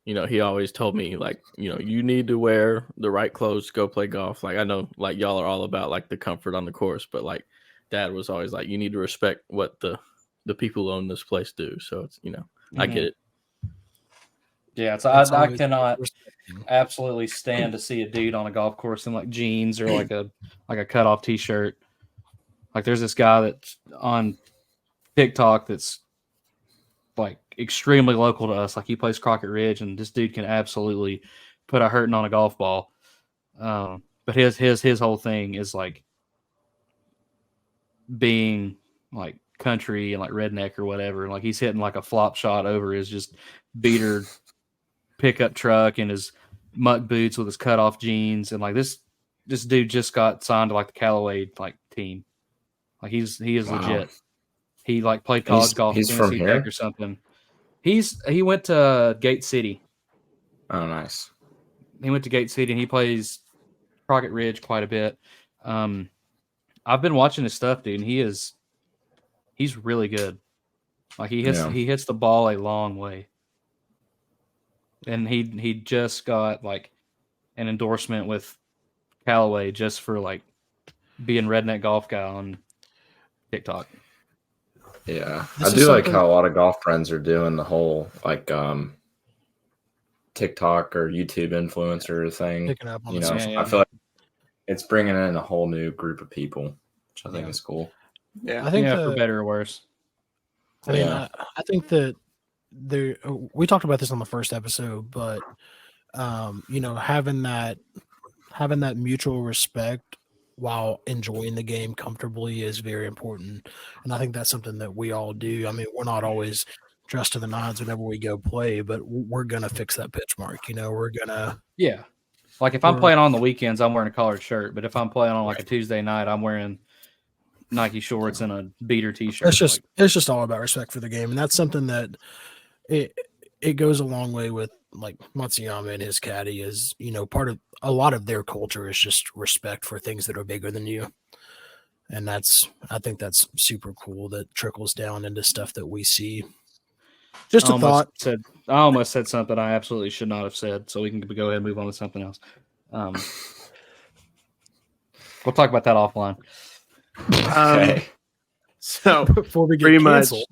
he always told me like, you need to wear the right clothes to go play golf. Like I know like y'all are all about like the comfort on the course, but like Dad was always like, you need to respect what the people who own this place do. So it's I get it. Yeah, It's I always cannot respecting. absolutely stand to see a dude on a golf course in like jeans or like a cutoff t-shirt. Like there's this guy that's on TikTok that's like extremely local to us. Like he plays Crockett Ridge, and this dude can absolutely put a hurting on a golf ball. But his whole thing is like being like country and like redneck or whatever. And like he's hitting like a flop shot over his just beater pickup truck and his muck boots with his cutoff jeans. And like this dude just got signed to like the Callaway like team. Like he is Wow. legit. He like played college golf He's at from Tennessee here? Tech or something. He went to Gate City. Oh, nice. He went to Gate City and he plays Crockett Ridge quite a bit. I've been watching his stuff, dude, and he's really good. Like he hits the ball a long way. And he just got like an endorsement with Callaway just for like being redneck golf guy on TikTok. Yeah, This I is do like something- how a lot of golf friends are doing the whole like TikTok or YouTube influencer thing. Picking up on You the know, social Yeah. I feel like it's bringing in a whole new group of people, which I think is cool. Yeah. I think For better or worse. I mean, Yeah. I think that we talked about this on the first episode, but having that mutual respect while enjoying the game comfortably is very important. And I think that's something that we all do. I mean, we're not always dressed to the nines whenever we go play, but we're gonna fix that pitch mark. We're gonna. Yeah. Like if I'm We're- playing on the weekends, I'm wearing a collared shirt. But if I'm playing on like a Tuesday night, I'm wearing Nike shorts and a beater T-shirt. It's just all about respect for the game, and that's something that it goes a long way with like Matsuyama and his caddy. Is part of a lot of their culture is just respect for things that are bigger than you, and I think that's super cool that trickles down into stuff that we see. Just a thought. I almost said something I absolutely should not have said, so we can go ahead and move on to something else. We'll talk about that offline. Okay. So Before we get pretty canceled.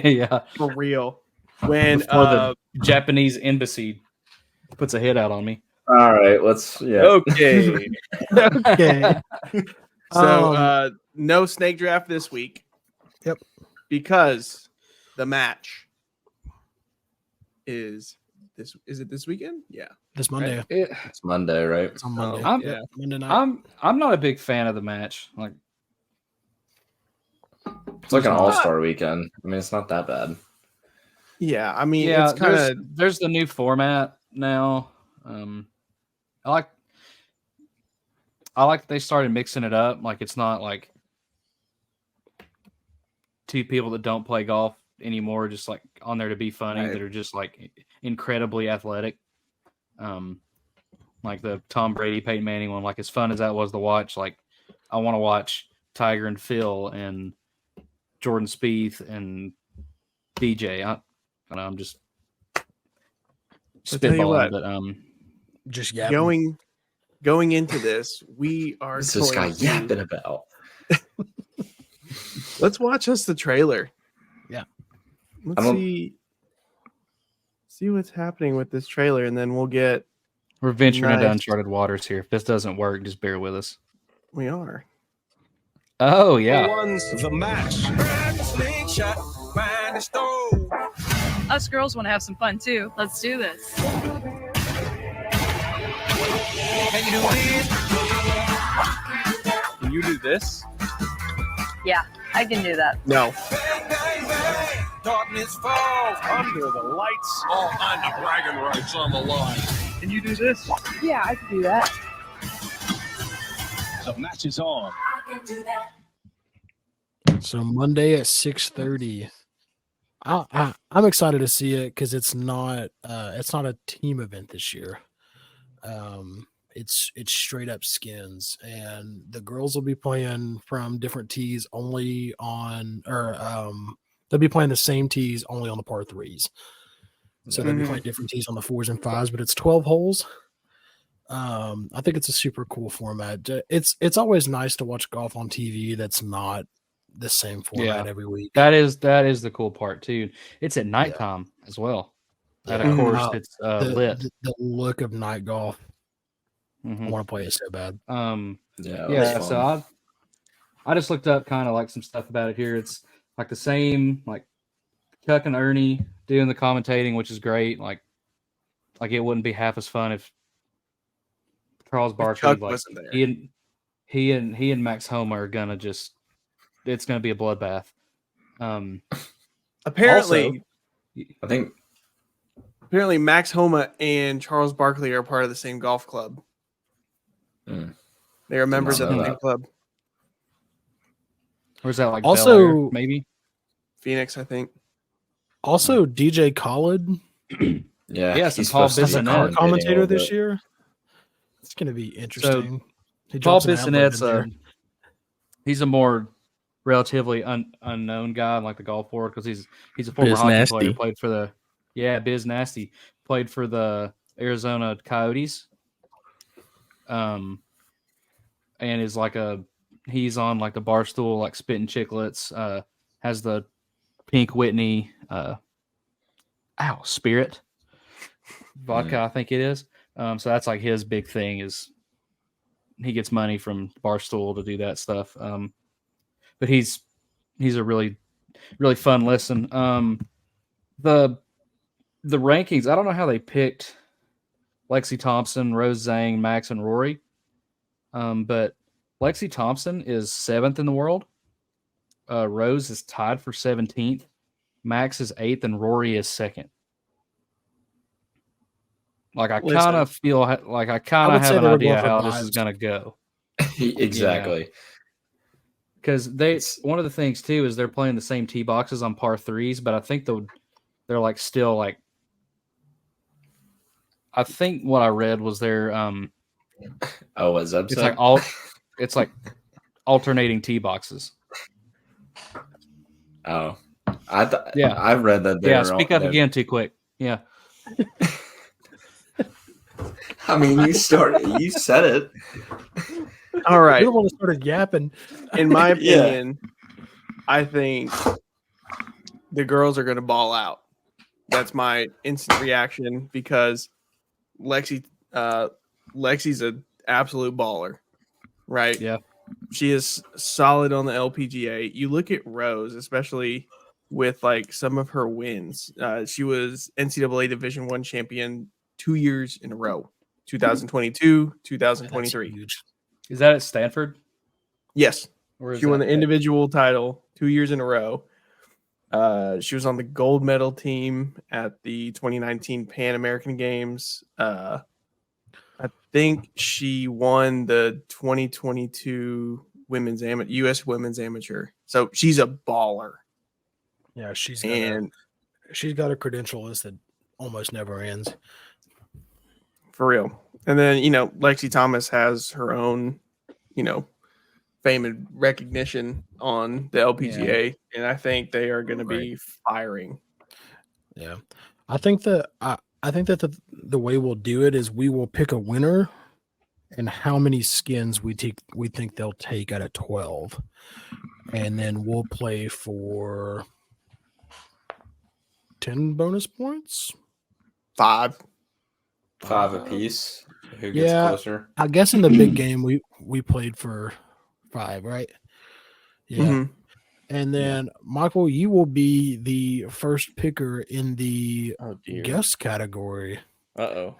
Yeah. for real, when Before the Japanese embassy puts a hit out on me. All right. Let's. Yeah. okay, Okay. so no snake draft this week. Yep. Because the match is it this weekend? Yeah. This Monday. Right. It's Monday, right? It's on Monday. Yeah. Monday night. I'm not a big fan of the match. Like It's like an all-star weekend. I mean, it's not that bad. Yeah, I mean, yeah, it's kind of there's the new format now. I like that they started mixing it up. Like it's not like two people that don't play golf anymore, just like on there to be funny, Right. that are just like incredibly athletic. Like the Tom Brady, Peyton Manning one. Like as fun as that was to watch, like I want to watch Tiger and Phil and Jordan Spieth and DJ. I'm just tell you what, spitballing, but Just yapping. going into this, we are What's this guy going to- yapping about? Let's watch us the trailer. Yeah. Let's see what's happening with this trailer, and then we'll get. we're venturing into Nice. uncharted waters here. If this doesn't work, just bear with us. We are. Oh yeah. The match. Us girls want to have some fun too. Let's do this. Can you do this? Yeah, I can do that. No. Darkness falls under the lights. All kinds of bragging rights on the line. Can you do this? Yeah, I can do that. The match is on. So Monday at 6:30. I'm excited to see it because it's not a team event this year. It's straight up skins, and the girls will be playing from different tees only on, or they'll be playing the same tees only on the par threes. So they'll be playing different tees on the fours and fives, but it's 12 holes. I think it's a super cool format. It's always nice to watch golf on TV that's not the same format every week. That is the cool part too. It's at nighttime as well. And of course, it's lit. The look of night golf. I Mhm. want to play it so bad. Yeah. So I just looked up kind of like some stuff about it here. It's like the same, like Chuck and Ernie doing the commentating, which is great. Like it wouldn't be half as fun if Charles Barkley, Chuck like wasn't there. he and Max Homa are gonna just, it's gonna be a bloodbath. Apparently, I think Max Homa and Charles Barkley are part of the same golf club. They are members of the know same that. club. Or is that like Also- Bel Air, maybe? Phoenix, I think. Also, DJ Khaled, yeah. Yes, he's and Paul supposed to be Bissonnette. car commentating commentator a this bit. year. It's going to be interesting. He Paul drops an ad-lib Bissonnette's in there. he's a more relatively unknown guy in like the golf world because he's a former Biz hockey Nasty. player. Played for the Biz Nasty. Played for the Arizona Coyotes. And is like he's on like the Barstool, like Spitting Chicklets. Has the Pink Whitney Spirit vodka, I think it is. So that's like his big thing is he gets money from Barstool to do that stuff. But he's a really, really fun listen. The rankings, I don't know how they picked Lexi Thompson, Rose Zhang, Max, and Rory. But Lexi Thompson is 7th in the world. Rose is tied for 17th. Max is 8th and Rory is 2nd. Like I Listen. kind of feel like I kind I of would say have an they were idea going for how this is vibes. going to go. Exactly. Because one of the things too is they're playing the same tee boxes on par 3s, but I think they're like still like. I think what I read was they're Oh, as Zeb it's said? like alternating tee boxes. Oh, Yeah. I read that. Speak up again too quick. Yeah. I mean, you said it. All right. You're the one that started yapping. In my Yeah. opinion, I think the girls are going to ball out. That's my instant reaction because Lexi's an absolute baller, right? Yeah. She is solid on the LPGA. You look at Rose, especially with like some of her wins. She was NCAA Division I champion 2 years in a row, 2022, That's 2023. huge. Is that at Stanford? Yes, Or is she won that- the individual title 2 years in a row. She was on the gold medal team at the 2019 Pan American Games. I think she won the 2022 U.S. Women's Amateur. So she's a baller. Yeah, she's got a credential list that almost never ends. For real. And then, Lexi Thomas has her own, fame and recognition on the LPGA. And I think they are going to be firing. Yeah. I think that the way we'll do it is we will pick a winner and how many skins we think they'll take out of 12. And then we'll play for 10 bonus points. 5 apiece. Who gets closer? I guess in the big game we played for 5, right? Yeah. Mm-hmm. And then Michael, you will be the first picker in the guest category. Uh-oh.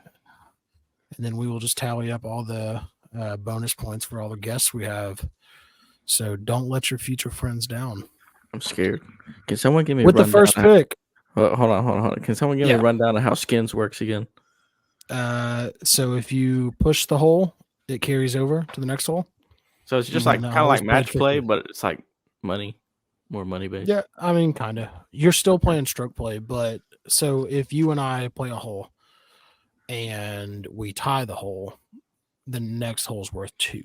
And then we will just tally up all the bonus points for all the guests we have. So don't let your future friends down. I'm scared. Can someone give me with the first pick? Hold on. Can someone give me a rundown of how skins works again? So if you push the hole, it carries over to the next hole. So it's just like kind of like match play, but it's like money, more money based. Yeah, I mean, kind of. You're still playing stroke play, but so if you and I play a hole and we tie the hole, the next hole's worth 2.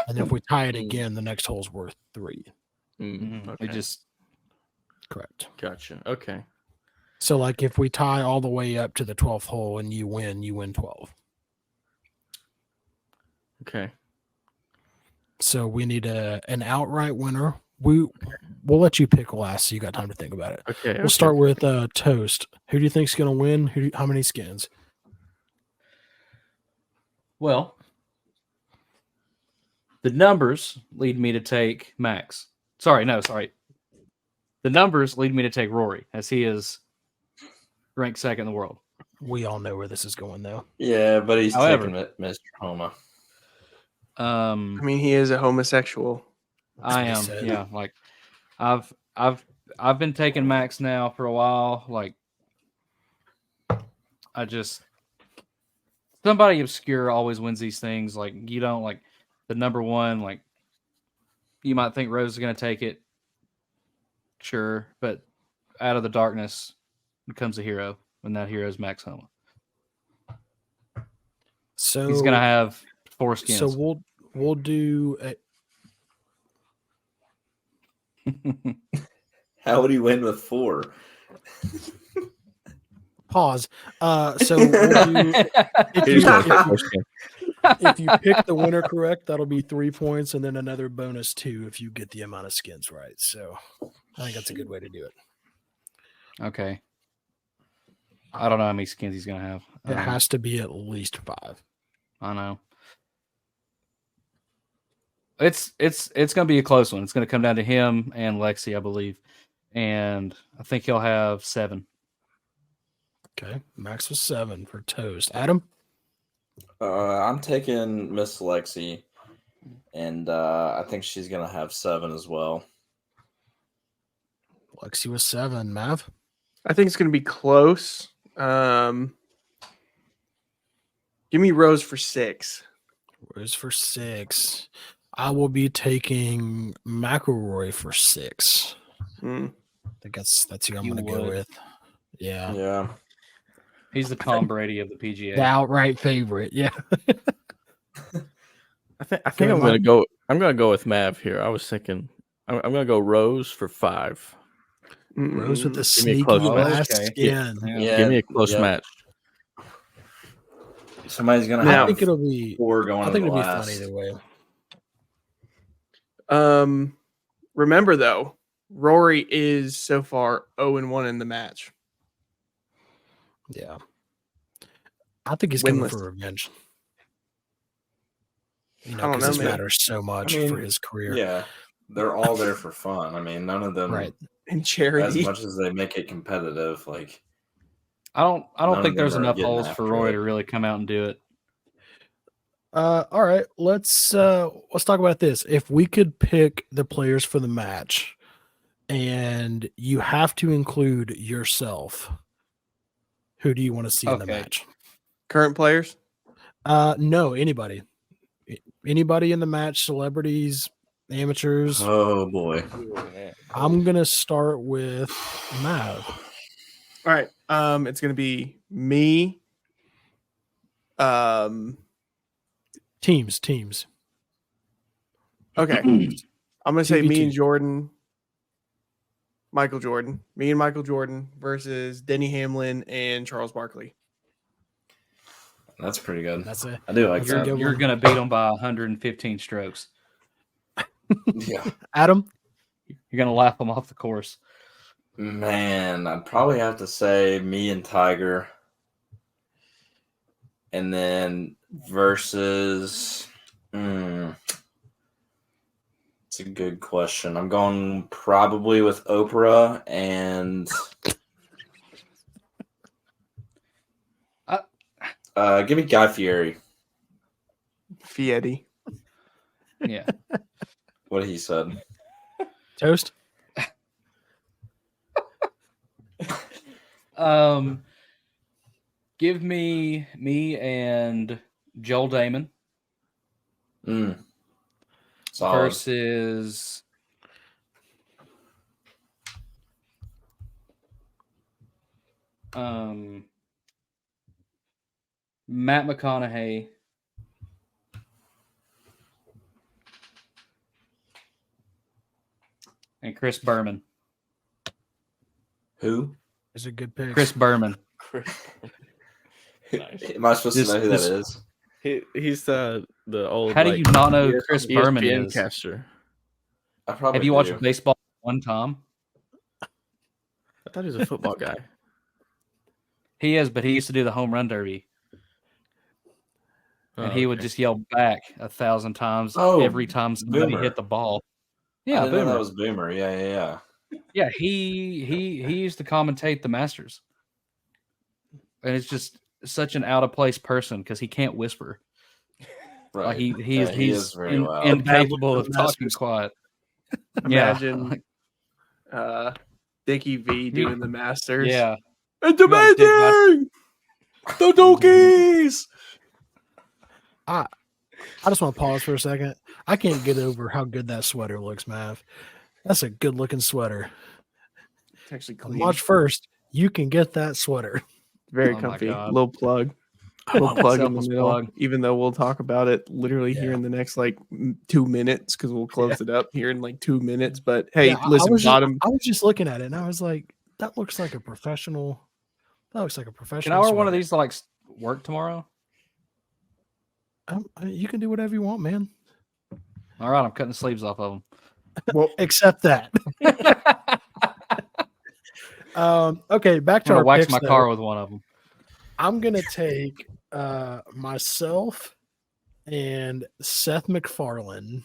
And if we tie it again, the next hole's worth 3. Okay. It just correct. Gotcha. Okay. So like if we tie all the way up to the 12th hole and you win 12. Okay. So we need an outright winner. We'll let you pick last, so you got time to think about it. Okay. We'll start with Toast. Who do you think's going to win? How many skins? Well, the numbers lead me to take Max. Sorry. The numbers lead me to take Rory, as he is ranked 2nd in the world. We all know where this is going, though. Yeah, but he's taking Mr. Homa. I mean, he is a homosexual. I am. Yeah, like I've been taking Max now for a while. Like somebody obscure always wins these things. Like you don't like the number one. Like you might think Rose is going to take it, sure, but out of the darkness becomes a hero, and that hero is Max Homa. So he's going to have 4 skins. So we'll do. How would he win with 4? Pause. So we'll do, if you pick the winner correct, that'll be 3 points, and then another bonus 2 if you get the amount of skins right. So I think that's a good way to do it. Okay. I don't know how many skins he's going to have. It has to be at least 5. I know. It's going to be a close one. It's going to come down to him and Lexi, I believe. And I think he'll have 7. Okay. Max was 7 for Toast. Adam? I'm taking Miss Lexi, and I think she's going to have 7 as well. Lexi was 7. Mav? I think it's going to be close. Give me Rose for 6. Rose for 6. I will be taking McElroy for 6. Mm. I think that's who I'm You going to go would. with. Yeah. Yeah. He's the Tom Brady of the The PGA. outright favorite. Yeah. I think Go ahead, I'm Mike. gonna go with Mav here. I was thinking I'm gonna go Rose for 5. Rose with the Mm. Give me a sneaky close match. last Okay. skin. Yeah. Give me a close yeah. match. Somebody's gonna I have think it'll be 4 going. I think to it'll the be fun last. either way. Remember though, Rory is so far 0-1 in the match. Yeah. I think he's coming Winless. for revenge. I don't Because know, this man. matters so much I mean, for his career. Yeah, they're all there for fun. I mean, none of them, Right. And as charity. much as they make it competitive, like I don't None of think there's them are enough getting holes for after Roy it. to really come out and do it. All right. Let's talk about this. If we could pick the players for the match and you have to include yourself, who do you want to see in the Okay. match? Current players? No, anybody. Anybody in the match, celebrities, amateurs. oh boy, I'm gonna start with Mav. All right. It's gonna be me. Teams. Okay. I'm gonna say me 2v2. and Jordan. Michael Jordan. Me and Michael Jordan versus Denny Hamlin and Charles Barkley. that's pretty good. That's it. I do like That's a that. good You're one. going to beat him by 115 strokes. Yeah, Adam. You're going to laugh him off the course. man, I'd probably have to say me and Tiger, and then versus. It's a good question. I'm going probably with Oprah and. Give me Guy Fieri. Fieri. Yeah. What he said. Toast. Give me and Joel Damon Solid. versus Matt McConaughey and Chris Berman. Who? Is a good pick. Chris Berman. Nice. Am I supposed This- to know who this- that is? He's the old. How do you not know who Chris Berman ESPN is? caster? I probably Have you watched do. baseball one time? I thought he was a football guy. He is, but he used to do the home run derby. And he would okay. just yell back 1,000 times Oh, every time somebody Boomer. hit the ball. I Yeah, didn't know Boomer. that was Boomer. Yeah. Yeah, he used to commentate the Masters. And it's just such an out of place person because he can't whisper. Right. Like he Yeah, he he's is very loud. incapable of The talking Masters. quiet. Imagine Yeah. Dickie V doing the Masters. Yeah. It's You want Dick amazing! The Donkeys! I just want to pause for a second. I can't get over how good that sweater looks, Mav. That's a good looking sweater. It's actually On clean. March 1st, you can get that sweater. Very Oh my comfy. God. Little plug. Little plug in the Selfless middle. plug. Even though we'll talk about it literally here Yeah. in the next 2 minutes because we'll close it up here in 2 minutes. But hey, Yeah, listen, I was bottom. I was just looking at it and I was like, that looks like a professional. That looks like a professional. Can I wear one of sweater. these to like work tomorrow? You can do whatever you want, man. All right, I'm cutting the sleeves off of them. Well, Except that. Okay, back I'm to gonna our wax picks, my though. car with one of them. I'm gonna take myself and Seth MacFarlane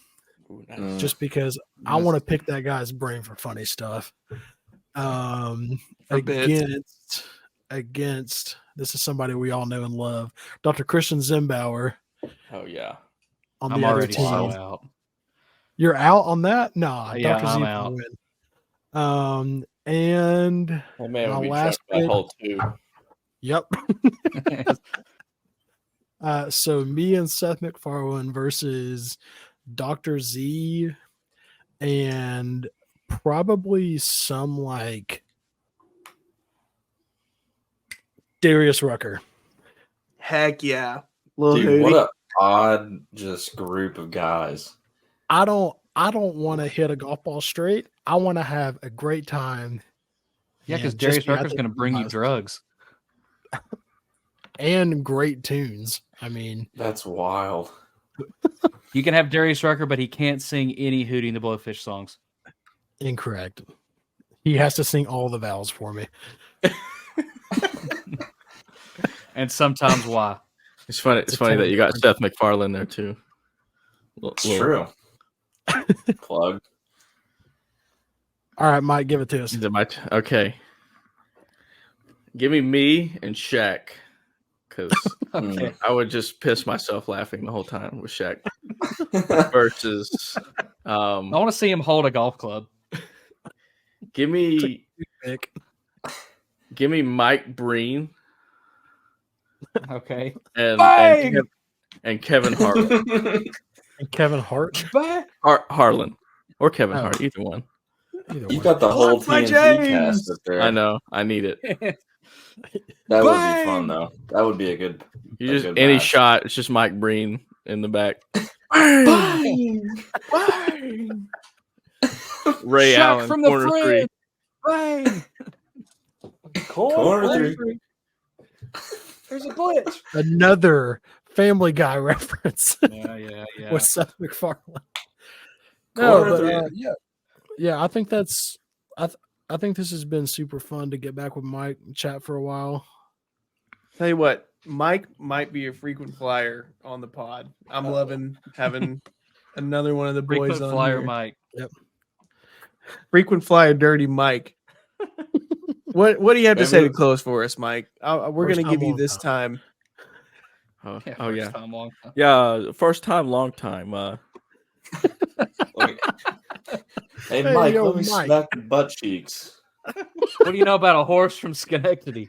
Ooh, nice. just because I want to pick that guy's brain for funny stuff. For bits. Against this is somebody we all know and love, Dr. Christian Zimbauer Oh yeah. on I'm the other already team. so out. You're out on that? Nah, Yeah, Dr. Z I'm will out. win. And That man my would be last chucked by pick. hole two. Yep. So me and Seth MacFarlane versus Dr. Z and probably some like Darius Rucker. Heck yeah. Little Dude, what Hootie. a odd just group of guys. I don't want to hit a golf ball straight. I want to have a great time. Yeah, because and just Darius be out Rucker's there going to bring you with drugs. and great tunes. I mean, That's wild. You can have Darius Rucker, but he can't sing any Hootie and the Blowfish songs. incorrect. He has to sing all the vowels for me. And sometimes why? It's funny. It's funny that you got Seth MacFarlane there too. It's true. Plug. All right, Mike, give it to us. Okay. Give me and Shaq, because Okay. I would just piss myself laughing the whole time with Shaq versus. I want to see him hold a golf club. Give me Mike Breen Okay. and Kevin Harlan. And Kevin Hart. Harlan or Kevin Oh. Hart, either one. You got the whole my TNT James! cast up there. I know. I need it. That would be fun, though. That would be a good. You a just good any match. shot. It's just Mike Breen in the back. Ray Shot Allen from the corner friend. three. Bang! Corner three. There's a glitch. Another Family Guy reference Yeah. with Seth MacFarlane. Corner No, but three. yeah. I think that's. I think this has been super fun to get back with Mike and chat for a while. Tell you what, Mike might be a frequent flyer on the pod. I'm loving having another one of the boys Frequent on flyer here. Mike. Frequent flyer, dirty Mike. What do you have to say to Remember- close for us, Mike? We're First gonna give time, you long this time. time. Oh yeah. First time, long time. Yeah, first time, long time. Like, hey, Hey, Mike, yo, let me Mike. smack your butt cheeks. What do you know about a horse from Schenectady?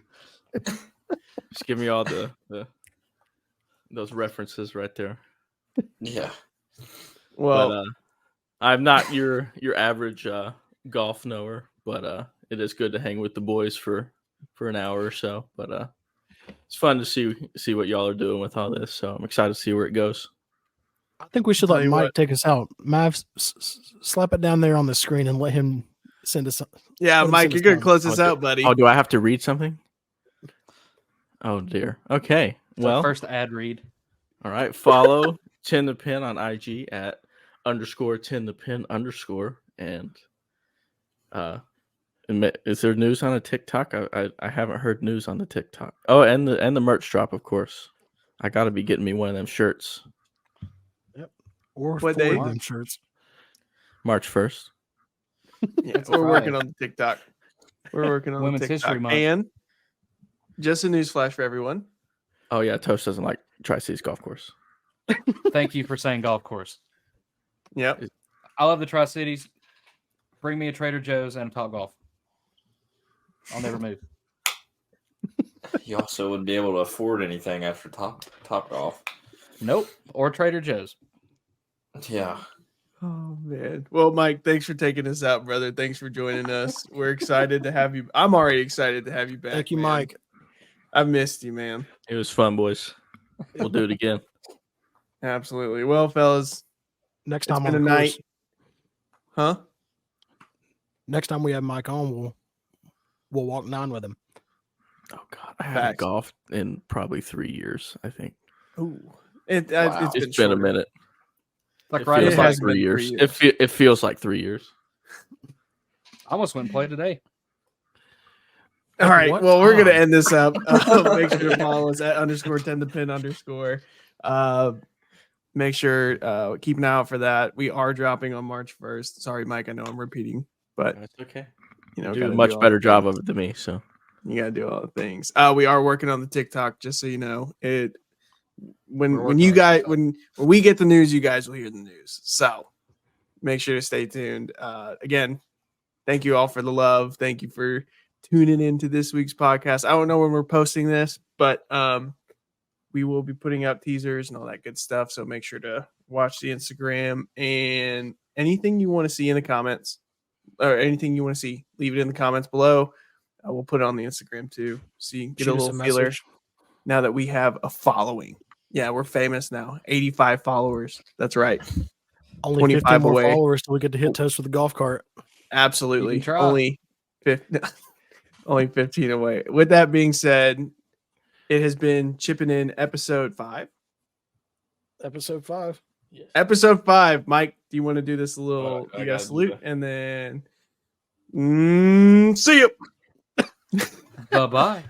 Just give me all the those references right there. Yeah. Well, But I'm not your average golf knower, but it is good to hang with the boys for an hour or so. But it's fun to see what y'all are doing with all this. So I'm excited to see where it goes. I think we should Tell let you Mike what. take us out. Mav, slap it down there on the screen and let him send us. yeah, let him Mike, send you're us gonna down. close this out, buddy. Oh, do I have to read something? Oh dear. Okay. So Well, first ad read. all right. Follow 10 the pin on IG at _10 the pin _ and is there news on a TikTok? I haven't heard news on the TikTok. Oh, and the merch drop, of course. I got to be getting me one of them shirts. Or What 4 day? of them shirts. March 1st. Yeah, It's a we're working Friday. on the TikTok. We're working on Women's the History TikTok. Month. And just a news flash for everyone. Oh yeah, Toast doesn't like Tri-Cities Golf Course. Thank you for saying golf course. Yep. I love the Tri-Cities. Bring me a Trader Joe's and a Top Golf. I'll never move. You also wouldn't be able to afford anything after Top Golf. Nope. Or Trader Joe's. Yeah. Oh man. Well, Mike, thanks for taking us out, brother. Thanks for joining us. We're excited to have you. I'm already excited to have you back. Thank you, man. Mike. I missed you, man. It was fun, boys. We'll do it again. Absolutely. Well, fellas, Next it's time been on a the night. course, Huh? next time we have Mike on, we'll walk 9 with him. Oh God, I haven't Facts. golfed in probably 3 years. I think Ooh. Wow. It's it's been a shorter. minute. Like It right feels it like has beside been 3 3 years. years. It feels like 3 years. I almost went and played today. All right. What Well, we're gonna time? end this up. Make sure to follow us at _10 the pin _. Make sure keep an eye out for that. We are dropping on March 1st. Sorry, Mike. I know I'm repeating, but That's okay. you know, Do gotta a much all better the job things. of it than me. So You gotta do all the things. We are working on the TikTok, just so you know. It We're when working you on guys TikTok. when we get the news, you guys will hear the news. So make sure to stay tuned. Again, thank you all for the love. Thank you for tuning into this week's podcast. I don't know when we're posting this, but we will be putting out teasers and all that good stuff. So make sure to watch the Instagram, and anything you want to see in the comments or anything you want to see, leave it in the comments below. We'll put it on the Instagram too. See, get Shoot a us little feeler message. now that we have a following. Yeah, we're famous now. 85 followers. That's right. Only 25 15 more away. followers till we get to hit toast with the golf cart. Absolutely. You can try. Only 15 away. With that being said, it has been Chipping In episode 5. Episode 5. Yes. Episode 5. Mike, do you want to do this a little? Alright, I You got gotta to do salute, that. and then see you. Bye bye.